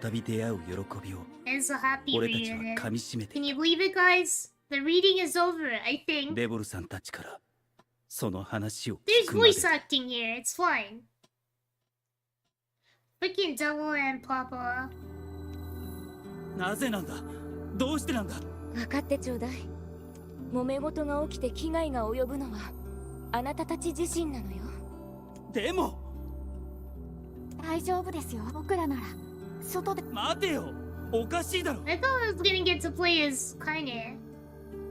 再び出会う喜びを And so happy 俺たちは reunion. 噛み締めて Can い you believe it, guys? The reading is over, I た think. デボルさんたちからその話を There's 聞くまで voice acting here, it's fine. Freaking Devil and Papa. なぜなんだどうしてなんだ分かってちょうだい揉め事が起きて危害が及ぶのはあなたたち自身なのよでも大丈夫ですよ。僕らなら外で。待てよおかしいだろ I thought I was gonna get to play as Kainé.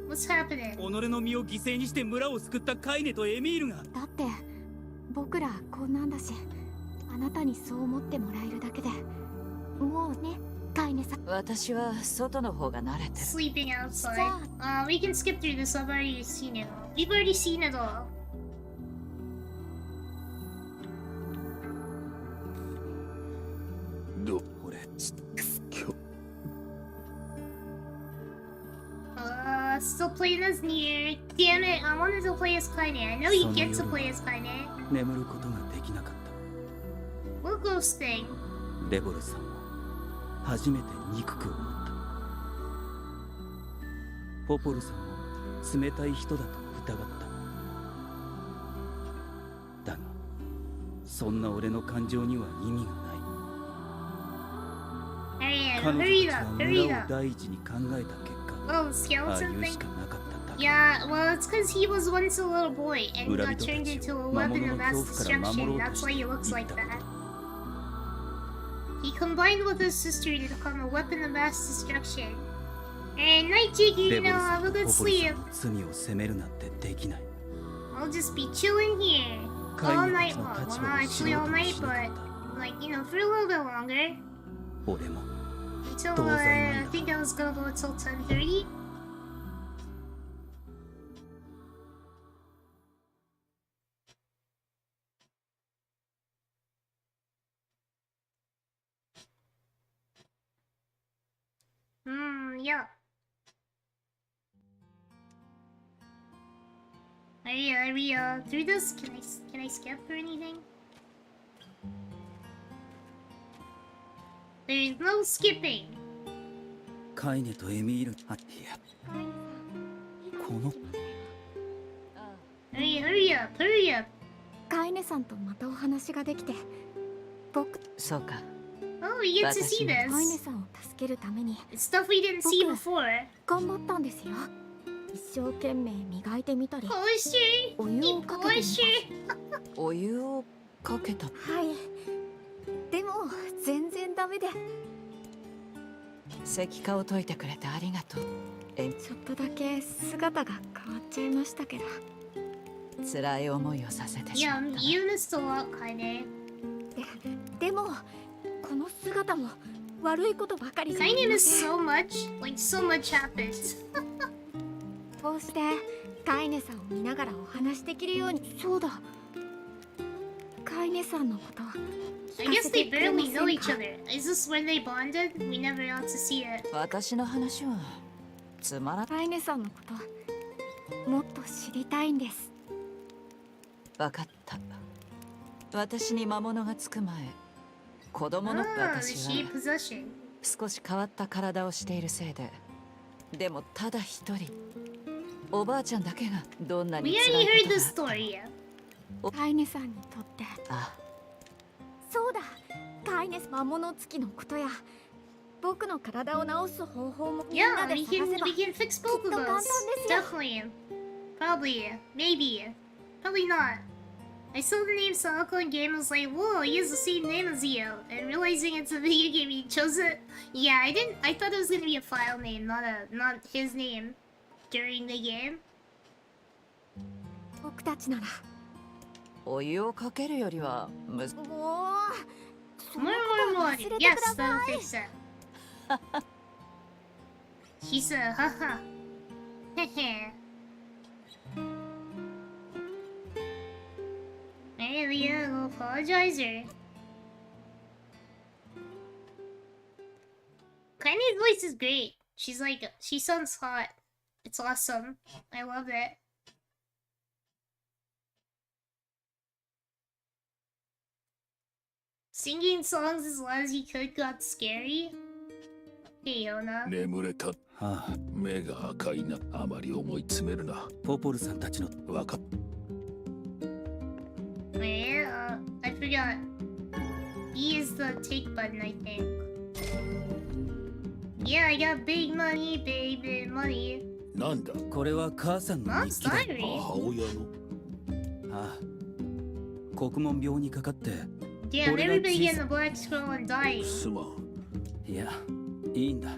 What's happening? 己の身を犠牲にして村を救ったカイネとエミールがだって僕らこんなんだし、あなたにそう思ってもらえるだけでもうね、カイネさん。私は外の方が慣れてる。 Sleeping outside. We can skip through this. I've already seen it. We've already seen it all. Still playing as Nier. Damn it, I wanted to play as Kainé. I know you get to play as Kainé. 眠ることができなかった We're ghosting. デボルさんも初めて憎く思ったポポルさんも冷たい人だと疑っただがそんな俺の感情には意味がない Hurry 彼 up, 女 hurry た up, ちは hurry 村を up. 第一に考えた結果 Oh, ああ skeleton いうし thing? かなかっただけ Yeah, well, it's because he was once a little boy and he 村 got 人た turned ち into a を魔 weapon 物 of の mass 恐怖から守ろ destruction. うと That's し why て he looks 言っ like た that. He combined with his sister to become a weapon of mass destruction. And night, Jiggy, デ you ボ know, ルさ have ん a と good ポポルさ sleep. んの罪を責めるなんてできない I'll just be chilling here カ all イネ night たちの long. 立 Well, 場 not を知 actually ろう all とも night, しなかっ but like, you know, for a little bit longer. た俺も Until, 同罪なん I だ think I was gonna go until 10:30. Yeah. Are we through this? Can I skip or anything? There's no skipping. カイネとエミールあいやこの Hurry up, hurry up. カイネさんとまたお話ができて、僕そうか。 Oh, we get to see カイネ this. さんを助けるために It's stuff we didn't see before. 頑張ったんですよ。一生懸命磨いてみたり、 Oh, is she? お湯をかけてみた Oh, is り。 she? お湯をかけた。はい。でも全然ダメで、石化を解いてくれてありがとう。ちょっとだけ姿が変わっちゃいましたけど。辛い思いをさせてし Yeah, まった。 you missed a lot, Kainé. でもこの姿も悪いことばかりじゃあり Kainé ま missed せん。 so much. Like, so much happens. こうしてカイネさんを見ながらお話できるように。そうだ、カイネさんのこと I guess they barely know each other. Is this when they bonded? We never got to see it. 私の話はつまらん。カイネさんのこともっと知りたいんです。わかった。私に魔物がつく前、子供の Oh, 私 she は possession. 少し変わった体をしているせいで、でもただ一人、おばあちゃんだけがどんな We に already 辛い heard こ this とが。 story, yeah. カイネさんにとって。あ、そうだ、カイネ魔物つきのことや僕の体を治す方法もみんな Yeah, で we 探 can せば we can fix both of きっと簡単 those. ですよ。 Definitely. Probably. Maybe. Probably not. I saw the name Sadako in game and was like, whoa, he has the same name as you. And realizing it's a video game, he chose it. Yeah, I thought it was gonna be a file name, not his name during the game. 僕たちならお湯をかけるよりはむず。もうその More, こと more, は more. 忘れてく Yes, だ that'll さい。 fix it. She said, haha. Hehe. Hey, Leah, go apologize her. Kainé's voice is great. She's like, she sounds hot. It's awesome. I love it. Singing songs as loud as you could got scary. Hey, Yonah. 眠れた。はあ、目が赤いな。あまり思い詰めるな。ポポルさんたちのわかっ。 Wait, I forgot. E is the take button, I think. Yeah, I got big money, big money. なんだ。これは母さんの Mom's 日記だ。 diary? 母親の。ああ、国門病にかかって、 Damn, everybody getting the Black Scrawl and dying. すまん。いや、いいんだ。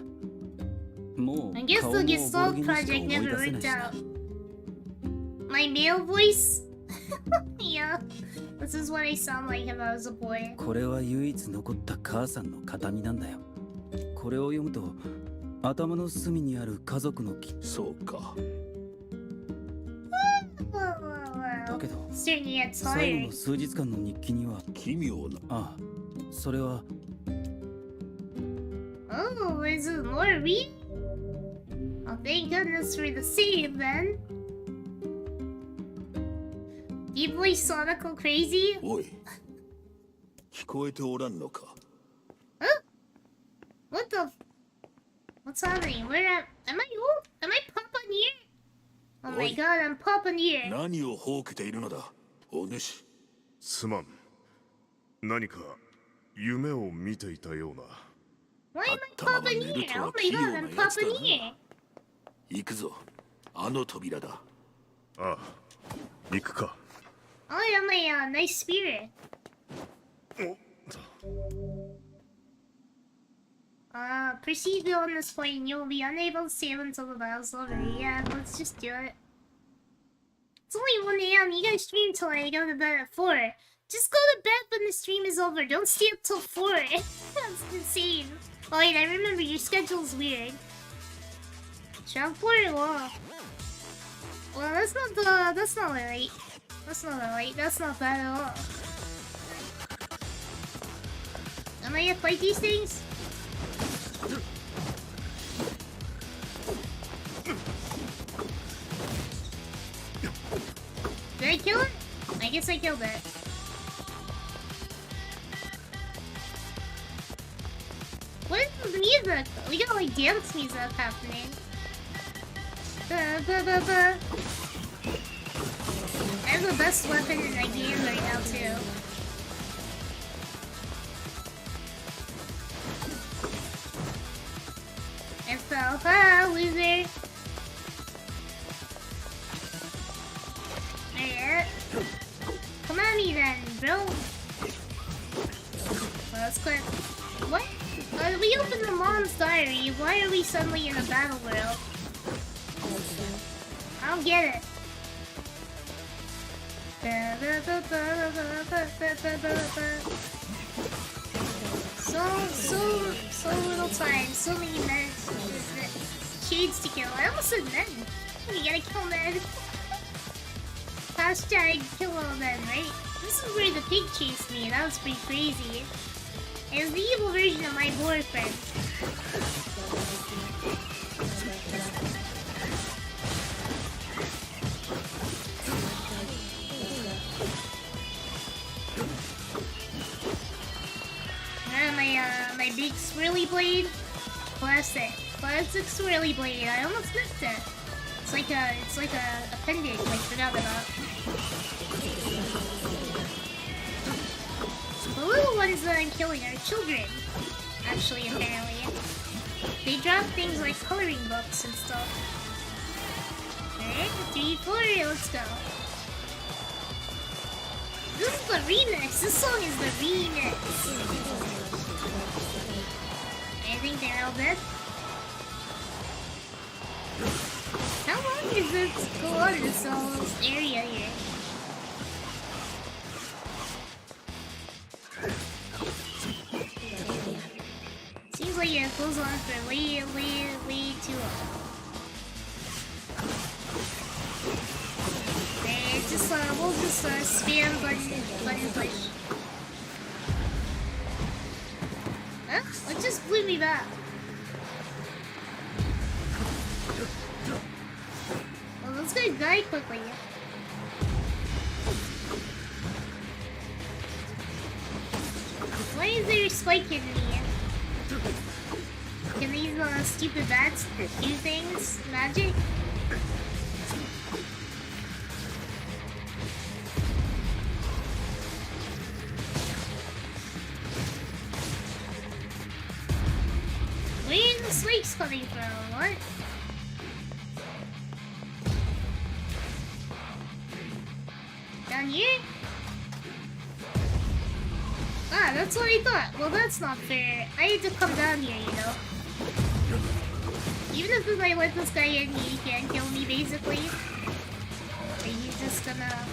も I う guess 顔 the も Gestalt おぼろげにしか project 思い never 出せない worked しな。 out. My male voice? Yeah, this is what I sound like if I was a boy. これは唯一残った母さんの形見なんだよ。これを読むと、頭の隅にある家族の木。そうか。だけど、 Starting to get 最後 tired. の数日間の日記には、奇妙な。ああ、それは Oh, is it more read? Oh, thank goodness for the save then. Do you voice Sonic crazy? おい。聞こえておらんのか。 What the? What's happening? Where am I? Oh, am I Papa Nier? Oh my Oi. god, I'm Papa Nier. 何をほうけているのだ。お主。すまん。何か夢を見ていたような。Why am I 頭 Papa が寝る Nier? と Oh は my 器用 god, な I'm やつ Papa だ Nier. な。行くぞ。あの扉だ。ああ、行くか。 Oh, yeah, my nice spirit. お Proceed beyond this point and you'll be unable to save until the battle's over. Yeah, let's just do it. It's only 1 AM. You guys stream till I go to bed at 4. Just go to bed when the stream is over. Don't stay up till 4. That's insane. Oh wait, I remember your schedule's weird. Transport? Well, that's not late. That's not late. That's not bad at all. Am I gonna fight these things? Did I kill it? I guess I killed it. What is the music? We got like dance music happening. I have the best weapon in the game right now too. And so, ha, loser. Alright. Come at me then, bro. Well, let's quit. What? We opened the mom's diary. Why are we suddenly in a battle world? I don't get it. So little time, so many men, shades to kill. I almost said men. We gotta kill men. Hashtag kill all men, right? This is where the pig chased me. That was pretty crazy. It was the evil version of my boyfriend. swirly blade. Classic. Classic swirly blade. I almost missed it. It's like a appendage, like forgot about. The little ones that I'm killing are children. Actually, apparently. They drop things like coloring books and stuff. Alright, 3, 4, let's go. This is the remix! This song is the remix! I think they're all dead. How long does this go on in this whole area here? Seems like it goes on for way too long. Okay, we'll just spam button push. Huh? What just blew me back? Well, those guys die quickly. Why is there a spike in me? Can these stupid bats do things? Magic? Where are the spikes coming from? What? Down here? Ah, that's what I thought. Well, that's not fair. I had to come down here, you know. Even if I let this guy in, he can't kill me, basically. But he's just gonna...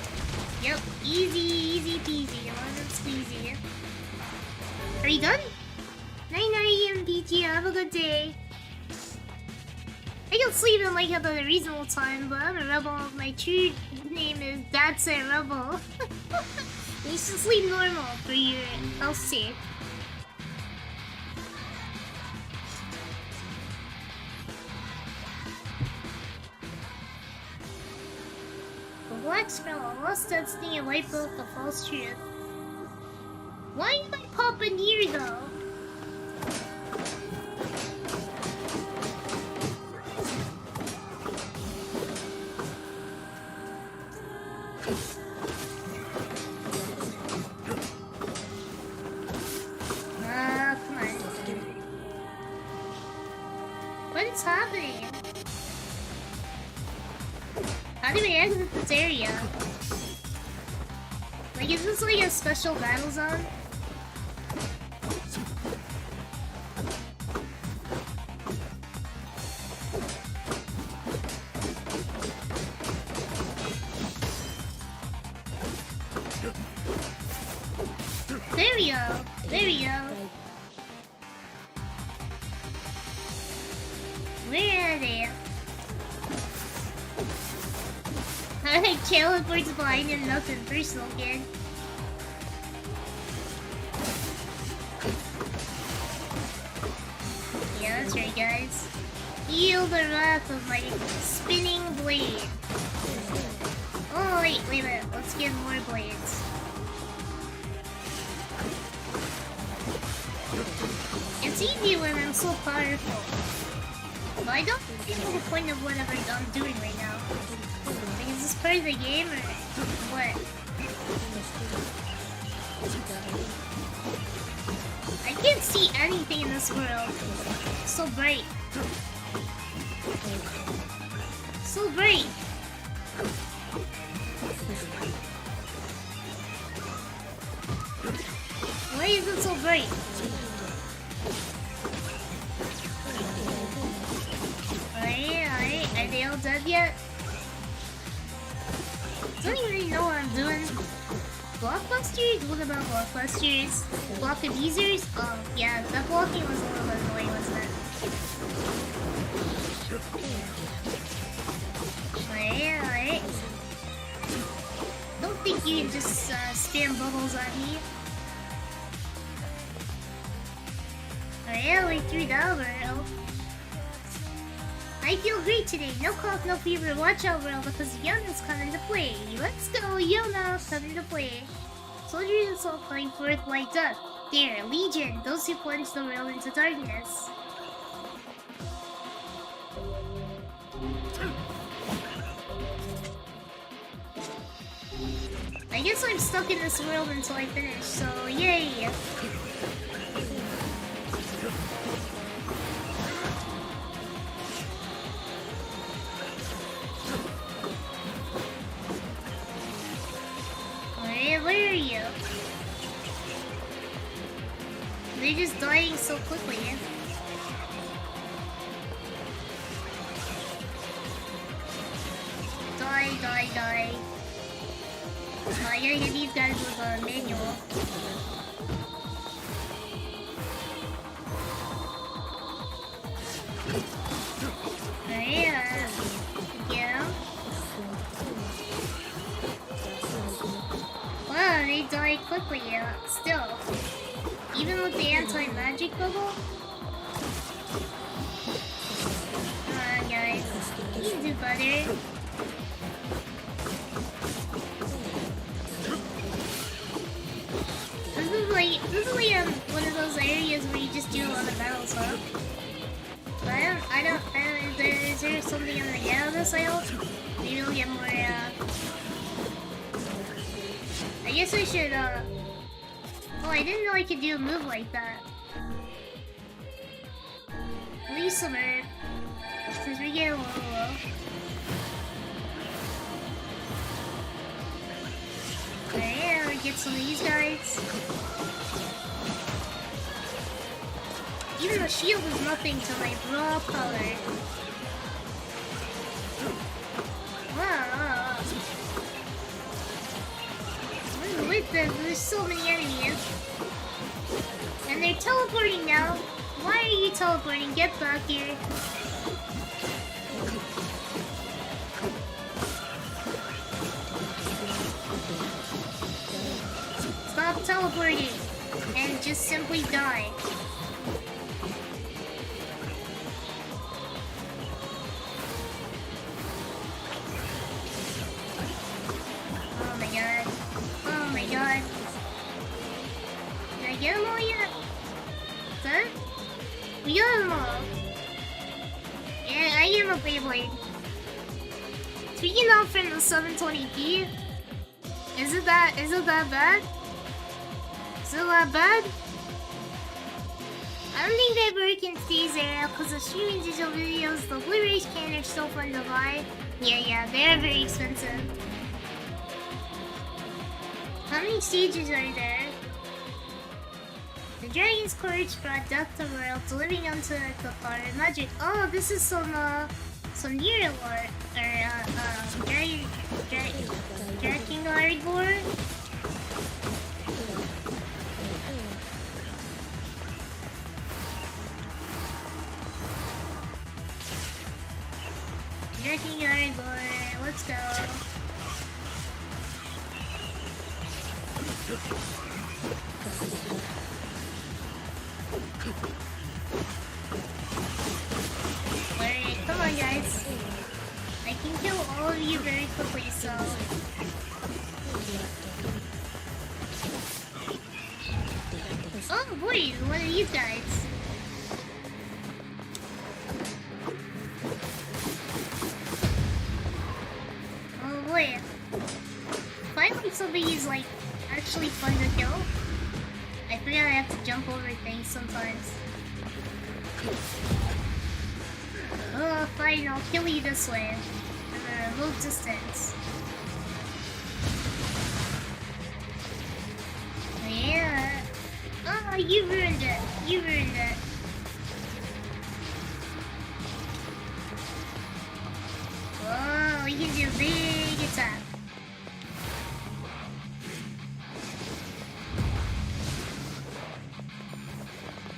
Yep, easy peasy, lemon squeezy. Are you done? Night, MPG, have a good day. I can sleep in like at a reasonable time, but I'm a rebel. My true name is That's a Rebel. You should sleep normal for your health's sake. The Black Scrawl, lost that's the light book of false truth. Why am I popping here though? Come on. What's happening? How do we exit this area? Like, is this like a special battle zone? There we go. There we go. Where are they? I teleport blind and nothing personal, kid. Yeah, that's right, guys. Feel the wrath of my spinning blade. Oh, wait a minute. Let's get more blades. It's easy when I'm so powerful. But I don't know the point of whatever I'm doing right now. Like, is this part of the game or what? I can't see anything in this world. It's so bright. So bright. Why is it so bright? Alright. Are they all dead yet? I don't even really know what I'm doing. Blockbusters? What about blockbusters? Block abusers? Oh, yeah, that blocking was a little annoying, wasn't it? Alright. Don't think you can just spam bubbles on me. Alright, we threw that over. I feel great today. No cough, no fever. Watch out, world, because Yonah's coming to play. Let's go, Yonah coming to play. Soldiers assault calling forth like death. There, Legion, those who plunge the world into darkness. I guess I'm stuck in this world until I finish, so yay! Where are you? They're just dying so quickly. Die. I gotta get these guys with a manual. Yeah. Wow, they die quickly, still. Even with the anti-magic bubble? Come on, guys. You can do better. This is like one of those areas where you just do a lot of battles, huh? But I don't, is there something I'm gonna get out of this idol? Maybe we'll get more, I guess I should, oh, I didn't know I could do a move like that. Leave some herb, since we get a little low. Okay, we get some of these guys. Even the shield is nothing to my raw color. Wow. With them, there's so many enemies. And they're teleporting now. Why are you teleporting? Get back here. Stop teleporting and just simply die. Oh my god. Oh my god. Did I get them all yet? Huh? We got them all. Yeah, I gave him a Beyblade. Speaking of from the 720p, is it that bad? Is it that bad? I don't think they work in today's era because of streaming digital videos. The Blu-ray scanners are so fun to buy. Yeah, they're very expensive. How many stages are there? The Dragon's Courage brought death to the world, living unto the power of magic. Oh, this is some Nier lore, or Dragon Guard lore. Dragon Guard lore, let's go. Alright, come on guys. I can kill all of you very quickly, so... Oh boy, one of these guys. Oh boy. Finally somebody's like actually fun to kill. I forget I have to jump over things sometimes. Oh, fine, I'll kill you this way. At a low distance. Yeah. Oh, you ruined it. You ruined it. Oh, you can do a big attack.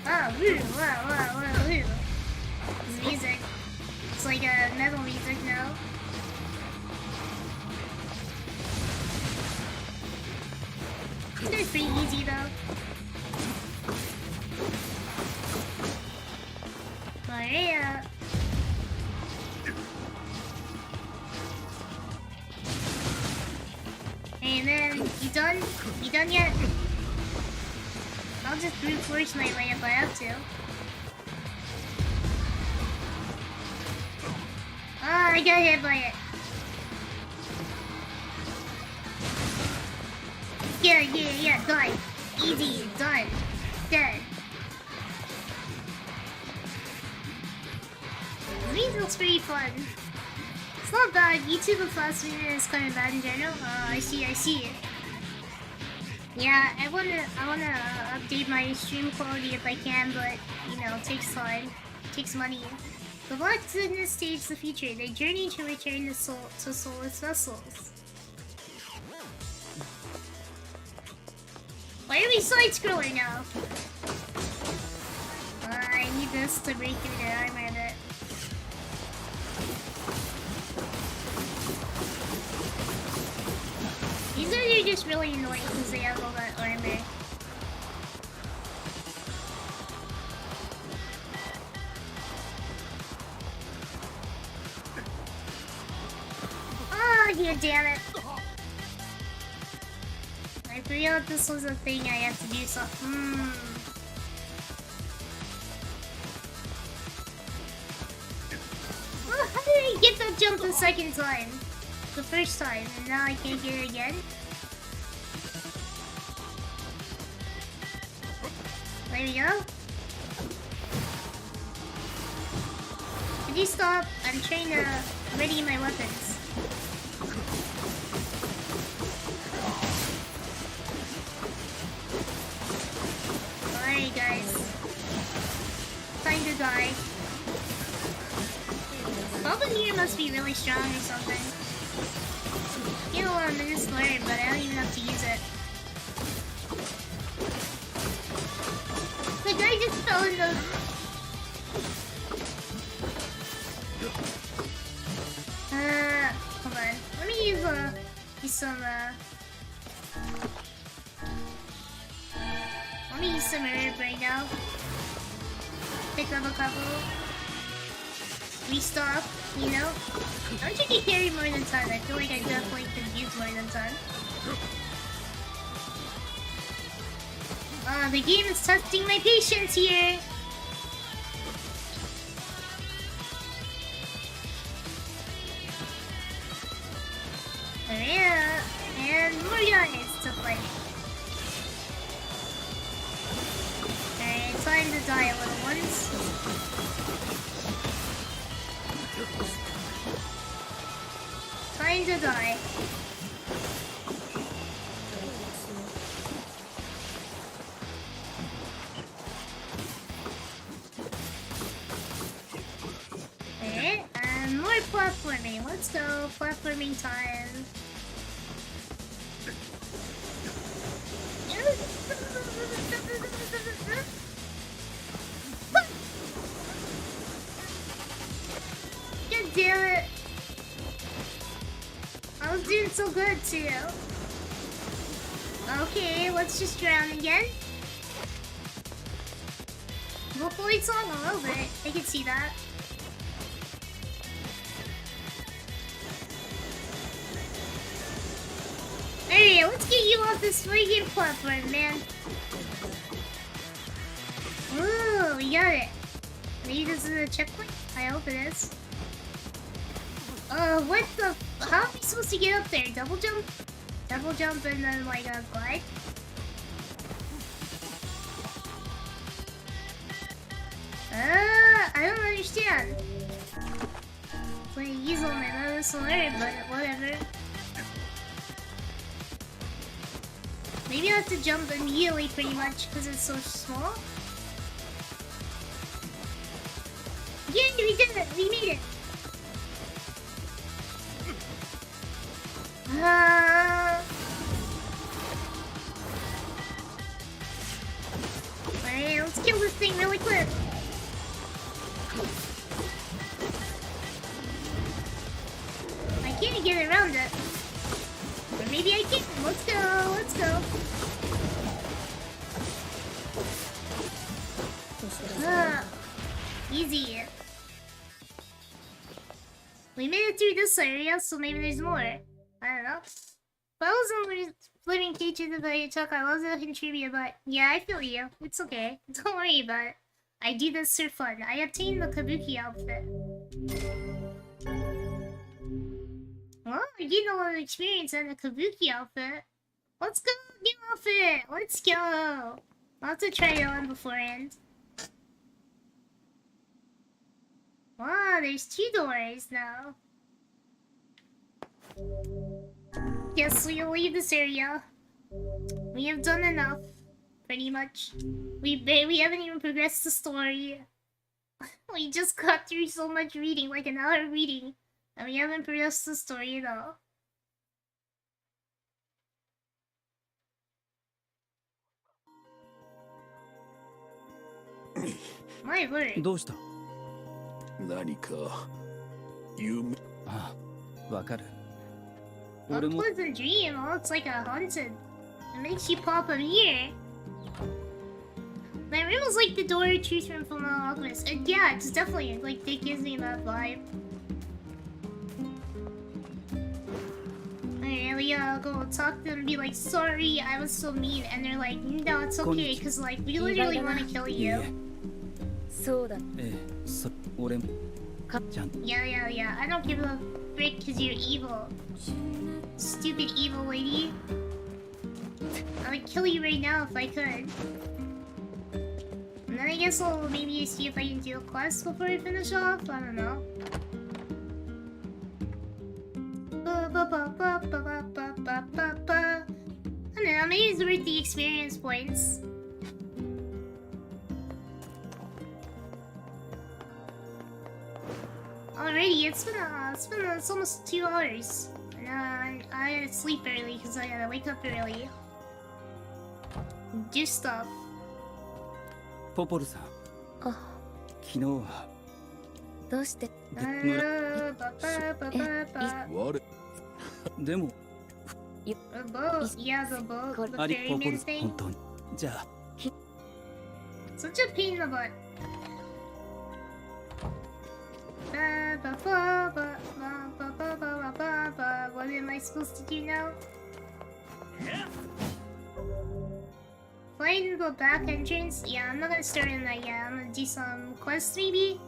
Oh, woo, wow, woo. This music. It's like a metal music now. It's pretty easy though. Maria. Hey man, you done? You done yet? I'll just brute force my way if I have to. Ah, I got hit by it. Yeah, die. Easy, done. Dead. These looks pretty fun. It's not bad. YouTube of last minute is kind of bad in general. I see. Yeah, I wanna update my stream quality if I can, but you know, it takes time, it takes money. The Black Goodness stage the future. They journey to return the soul to soulless vessels. Why are we side-scrolling now? I need this to break through the armor a bit. These guys are just really annoying because they have all that armor. Oh, you damn it! I forgot this was a thing I had to do, so Oh, how did I get that jump the second time? The first time, and now I can't get it again? There we go. Could you stop? I'm trying to ready my weapons. Alright guys. Time to die. Bubble here must be really strong or something. You know what, I'm in this learn, but I don't even have to use it. The guy just fell in the... hold on. Let me use some, let me use some herb right now. Pick up a couple. Restock, you know? I don't think I carry more than 10. I feel like I definitely could use more than 10. The game is testing my patience here! Yeah, and more guys to fight. Alright, time to die, little ones. Time to die. Okay, and more platforming. Let's go. Platforming time. God damn it. I was doing so good too. Okay, let's just drown again. Hopefully it's on a little bit. I can see that. Alright, let's get you off this friggin' platform, man. Ooh, we got it. Maybe this is a checkpoint? I hope it is. What the? How are we supposed to get up there? Double jump? Double jump and then like a glide? I don't understand. Play easel on another alert, but whatever. Maybe I have to jump immediately pretty much because it's so small. Yeah, we did it! We made it! Alright, let's kill this thing really quick. I can't get around it. Or maybe I can. Let's go, let's go. Easy. We made it through this area, so maybe there's more. I don't know. If I wasn't living teacher the way you took, I wasn't contribute, but yeah, I feel you. It's okay. Don't worry about it. I do this for fun. I obtained the Kabuki outfit. Well, I gained a lot of experience in the Kabuki outfit. Let's go, new outfit! Let's go! I'll have to try it on beforehand. Wow, there's 2 doors now. Yes, we'll leave this area. We have done enough. Pretty much. We haven't even progressed the story. We just got through so much reading, like an hour reading. And we haven't progressed the story at all. My word. どうした？何か夢。ああ、わかる。 A 俺も pleasant dream. Oh, it's like a haunted. It makes you pop up here. My room was like the door of truth from Fullmetal Alchemist. Yeah, it's definitely like it gives me that vibe. Alright, we gotta go talk to them and be like, sorry, I was so mean. And they're like, no, it's okay, because like we literally want to kill you. そうだ。ええ、俺もちゃん Yeah. I don't give a frick because you're evil. Stupid evil lady. I would kill you right now if I could. And then I guess I'll maybe see if I can do a quest before I finish off. I don't know. I don't know, maybe it's worth the experience points. Already, it's almost 2 hours. And I gotta sleep early because I gotta wake up early. Do stuff. ポポルさん、あ、昨日はどうして？我でも The boat. Yeah, the boat. The ありポポ ferryman ル thing. 本当にじゃあ Such a pain in the butt. What am I supposed to do now? Find the back entrance? Yeah, I'm not gonna start on that yet. I'm gonna do some quests maybe?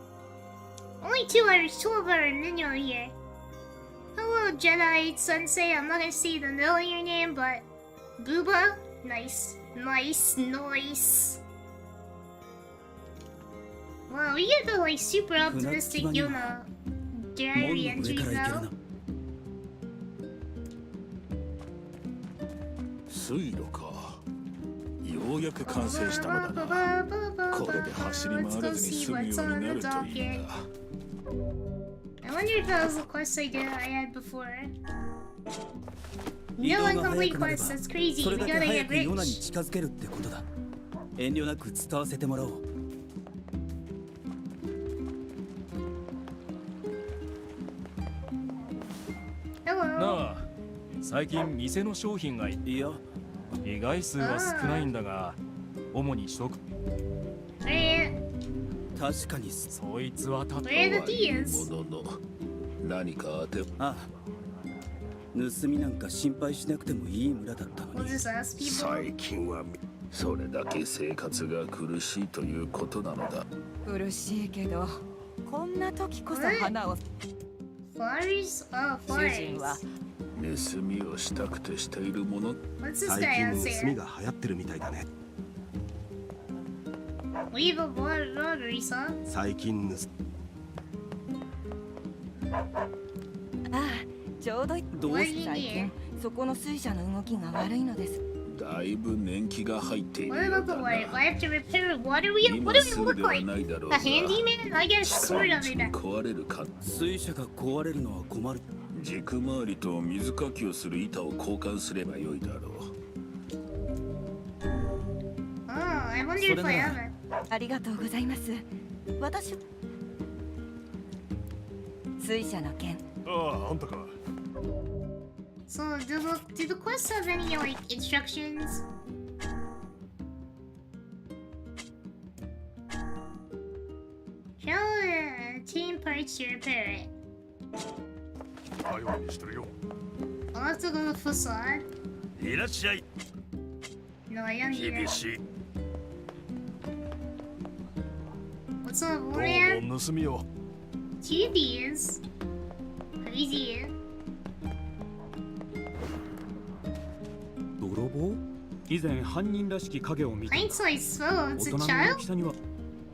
Only 2 hours, 12 hours, and then you're here. Hello, Jedi Sensei. I'm not gonna say the middle of your name, but... Booba? Nice. Wow, we get the like super optimistic Yonah diary 門の上か entries ら行ける now. な。水路か。ようやく完成したのだな。これで走り回らずに済むようになるといいな。I wonder if that was the quest I had before. 移 No 動が早 incomplete くなれば quest, that's crazy. それ We だけ gotta 早 get くヨナに rich. 近づけるってことだ。遠慮なく伝わせてもらおう。Hello. なあ、最近店の商品がいや、意外数は少ないんだが、主に食 Where 確かにそいつはた are the Dias? ものの何か当てああ、盗みなんか心配しなくてもいい村だったの We'll に。 just ask people. 最近はそれだけ生活が苦しいということなのだ。苦しいけどこんな時こそ花を Flowers? Oh, 主人は flowers. 盗みをしたくてしているもの。 What's this 最 guy 近 out 盗み there? が流行ってるみたいだね。 Leave a robbery, son. 最近ああちょうどどう What し do you 最 need? 近そこの水車の動きが悪いのです。だいぶ年季が入ってい What るよ about う the だ water? な。 I have to repair a water wheel? 今 What do す we ぐ look では like? ないだろ The うが。 handyman? I got a 近 sword いう on ち my に back. 壊れるか。水車が壊れるのは困る。軸回りと水かきをする板を交換すればよいだろう。 Oh, I wonder if I have it. ありがとうございます。私水車の件ああ、あんたか。 So, do the quests have any, like, instructions? Show team parts to repair it. あようにしてるよ。I'll have to go to Facade. いらっしゃい。 No, I don't need 厳 it. しい。 What's up, ど old man? うも盗みを。 Two thieves. Crazy. 泥棒？以前犯人らしき影を見た。 Hindsight's so, 大 it's 人 a の大 child? きさには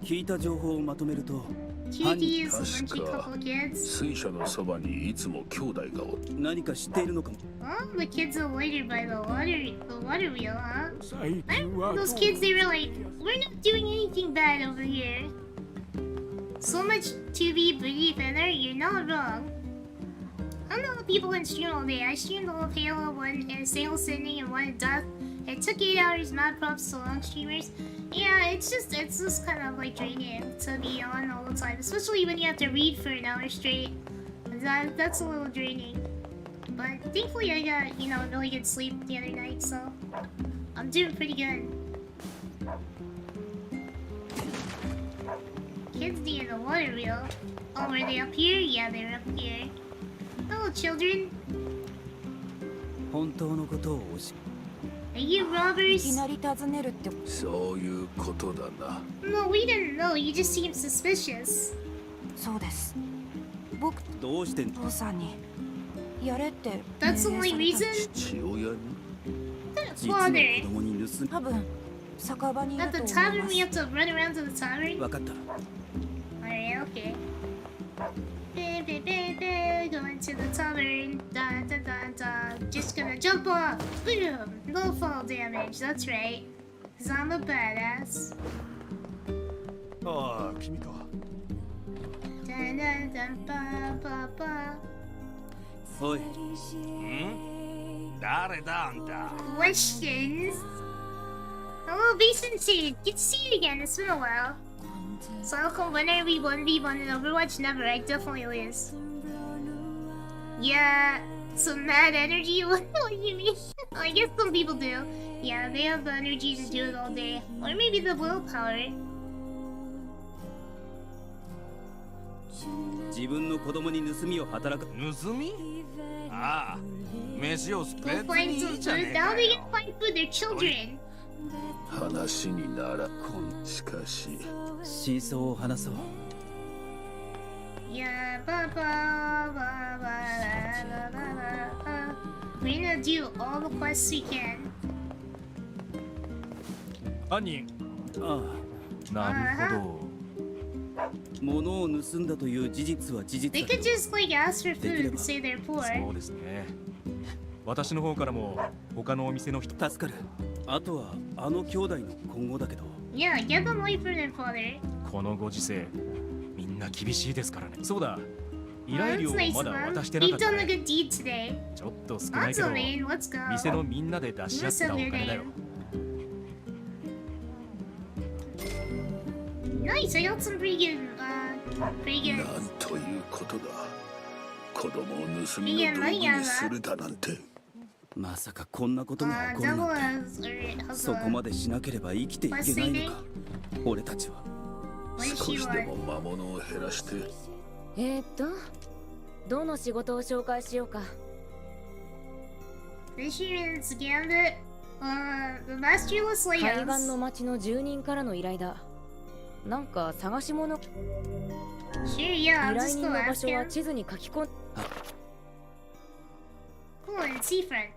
聞いた情報をまとめると Two 犯人 thieves, a bunch of couple kids. 水車のそばにいつも兄弟がお何か知っているのかも。 Oh, the kids are later by the water wheel, huh? 最 I 近は remember those kids, they were like, we're not doing anything bad over here. So much to be believed in there, you're not wrong. I don't know how people can stream all day. I streamed all of Halo 1 and Single Sending and 1 Death. It took 8 hours, mad props to long streamers. Yeah, it's just kind of like draining to be on all the time, especially when you have to read for an hour straight. That's a little draining. But thankfully I got, you know, really good sleep the other night, so I'm doing pretty good. Kids near the water wheel. Oh, were they up here? Yeah, they're up here. Hello, children. 本当のことを教 Are you いき robbers? なり尋ねるってそういうことだな。 No, we didn't know. You just seemed suspicious. そうです僕えどうして父さんにやれって That's the 命 only 令された reason? 父親に 実の Father. 子供に盗多分酒場にいる At と the 思い tavern, ま we す have to run around to the tavern? 分かった Alright, okay. Going to the tavern. Da da da da. Just gonna jump off. Boom. No fall damage. That's right. Cause I'm a badass. ああ君か。 Da da da ba ba ba. おい誰だあんた。 Questions? Hello, Sensei. Good to see you again. It's been a while. So how come whenever we 1v1 in Overwatch? Never. I definitely lose. Yeah, some mad energy? What do you mean? I guess some people do. Yeah, they have the energy to do it all day. Or maybe the willpower. 自分の子供に盗みを働く盗み？ああ、飯をスプレ Go ッド find にい some いじゃ food. ねえ Now か they よ can。find food. They're children. 話にならしかし真相を話そう Yeah, ba ba ba ba ba ba ba. We're gonna do all the quests we can. 犯人。あなるほど。あ物を盗んだという事実は事実 They だ could just like ask for food and say they're そ poor. うですね。私の方からも他のお店の人。助かるあとはあの兄弟の今後だけど Yeah, get them away from their father. このご時世、みんな厳しいですからね。そうだ。依 Oh, 頼 that's 料を nice ま of だ them. 渡してなか You've った done a ね。 good deed today. ちょっと少ないけ That's ど、 Maine. Let's go. 店のみんなで出し合ってたお金だよ。 Nice, I got some pretty good, pretty な good. んということだ。子供を盗みの道具にするだなんて。まさかこんなことが起こる Double なんて as, or そこまでしなければ生きていけないのか俺たちは What does 少 she しで want? も魔物を減らしてどの仕事を紹介しようか Fisherman's Gambit. The Masterless 海岸 Lighthouse. の町の住人からの依頼だなんか探し物 Sure, 依 yeah, I'll 頼 just 人 go の場 ask 所は him. 地図に書き込ん Cool, and seafront.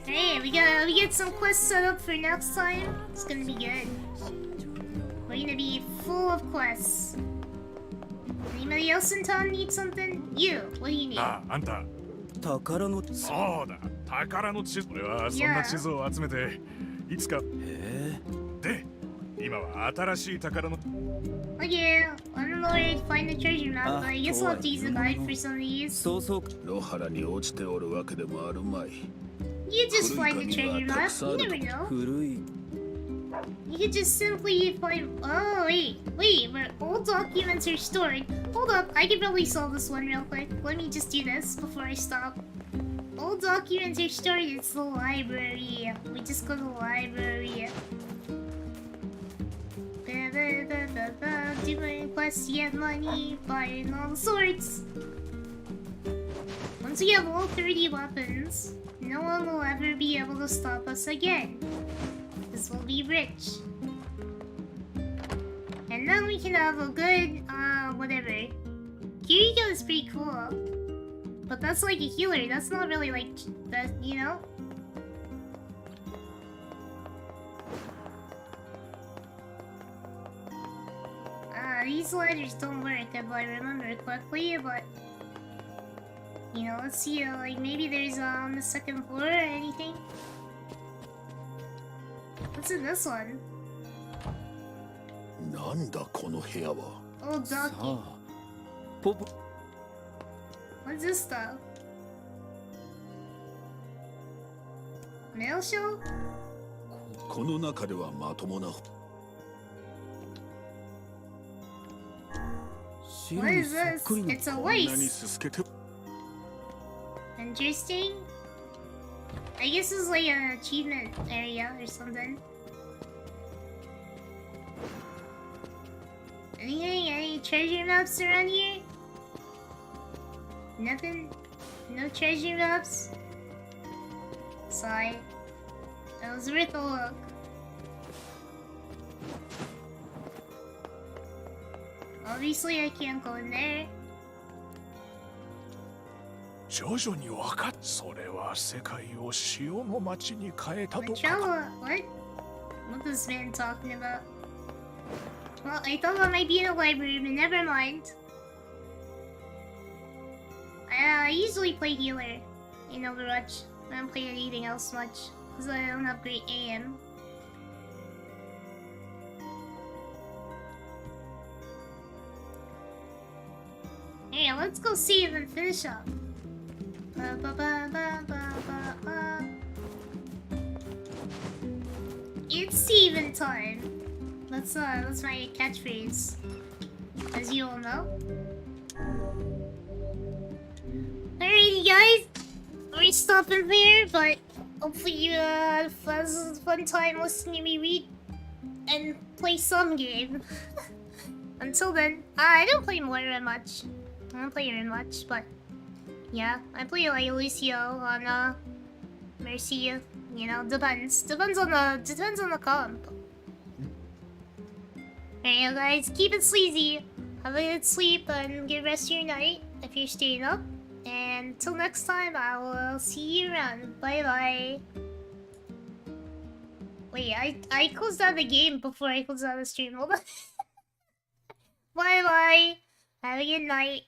Hey, we get some quests set up for next time. It's gonna be good. We're gonna be full of quests. Anybody else in town need something? You, what do you need? ああ、あんた。宝のそうだ。宝の地図。俺はそんな地図を集めて、いつか。で、今は新しい宝の。 Okay, I don't know where to find the treasure map, but I guess I'll have to use a guide for some of these. そうそう野原に落ちておるわけでもあるまい。 You just find the treasure map. You never know. 古い You could just simply find. Oh wait, where old documents are stored. Hold up, I can probably solve this one real quick. Let me just do this before I stop. Old documents are stored in the library. We just go to the library. Doing quests, get money, buying all the sorts. Once we have all 30 weapons, no one will ever be able to stop us again. Because we'll be rich. And then we can have a good, whatever. Kiriko is pretty cool. But that's like a healer, that's not really like, that, you know? These ladders don't work if I remember correctly, but... You know, let's see, like, maybe there's on the second floor or anything. What's in this one? なんだこの部屋は。 Oh, donkey. What's this stuff? Mail show? この中ではまともな。 What is this? It's a Weiss. 何すすけて。 Interesting. I guess it's like an achievement area or something. Anything? Any treasure maps around here? Nothing? No treasure maps? Sorry. That was worth a look. Obviously I can't go in there. 徐々に分かっそれは世界を塩の町に変えたと What? What is this man talking about? Well, I thought that might be in a library, but never mind. I usually play healer in Overwatch. I don't play anything else much, because I don't have great aim. Hey, let's go save and finish up. It's saving time. That's my catchphrase, as you all know. Alrighty, guys, we're stopping there, but hopefully you had a fun time listening to me read and play some game. Until then, I don't play Moira much. I don't play her much, but yeah, I play like Lucio on Mercy. You know, depends on the comp. Alright, guys, keep it sleazy. Have a good sleep and good rest of your night if you're staying up. And until next time, I will see you around. Bye bye. Wait, I closed out the game before I closed out the stream. Hold on. Bye bye. Have a good night.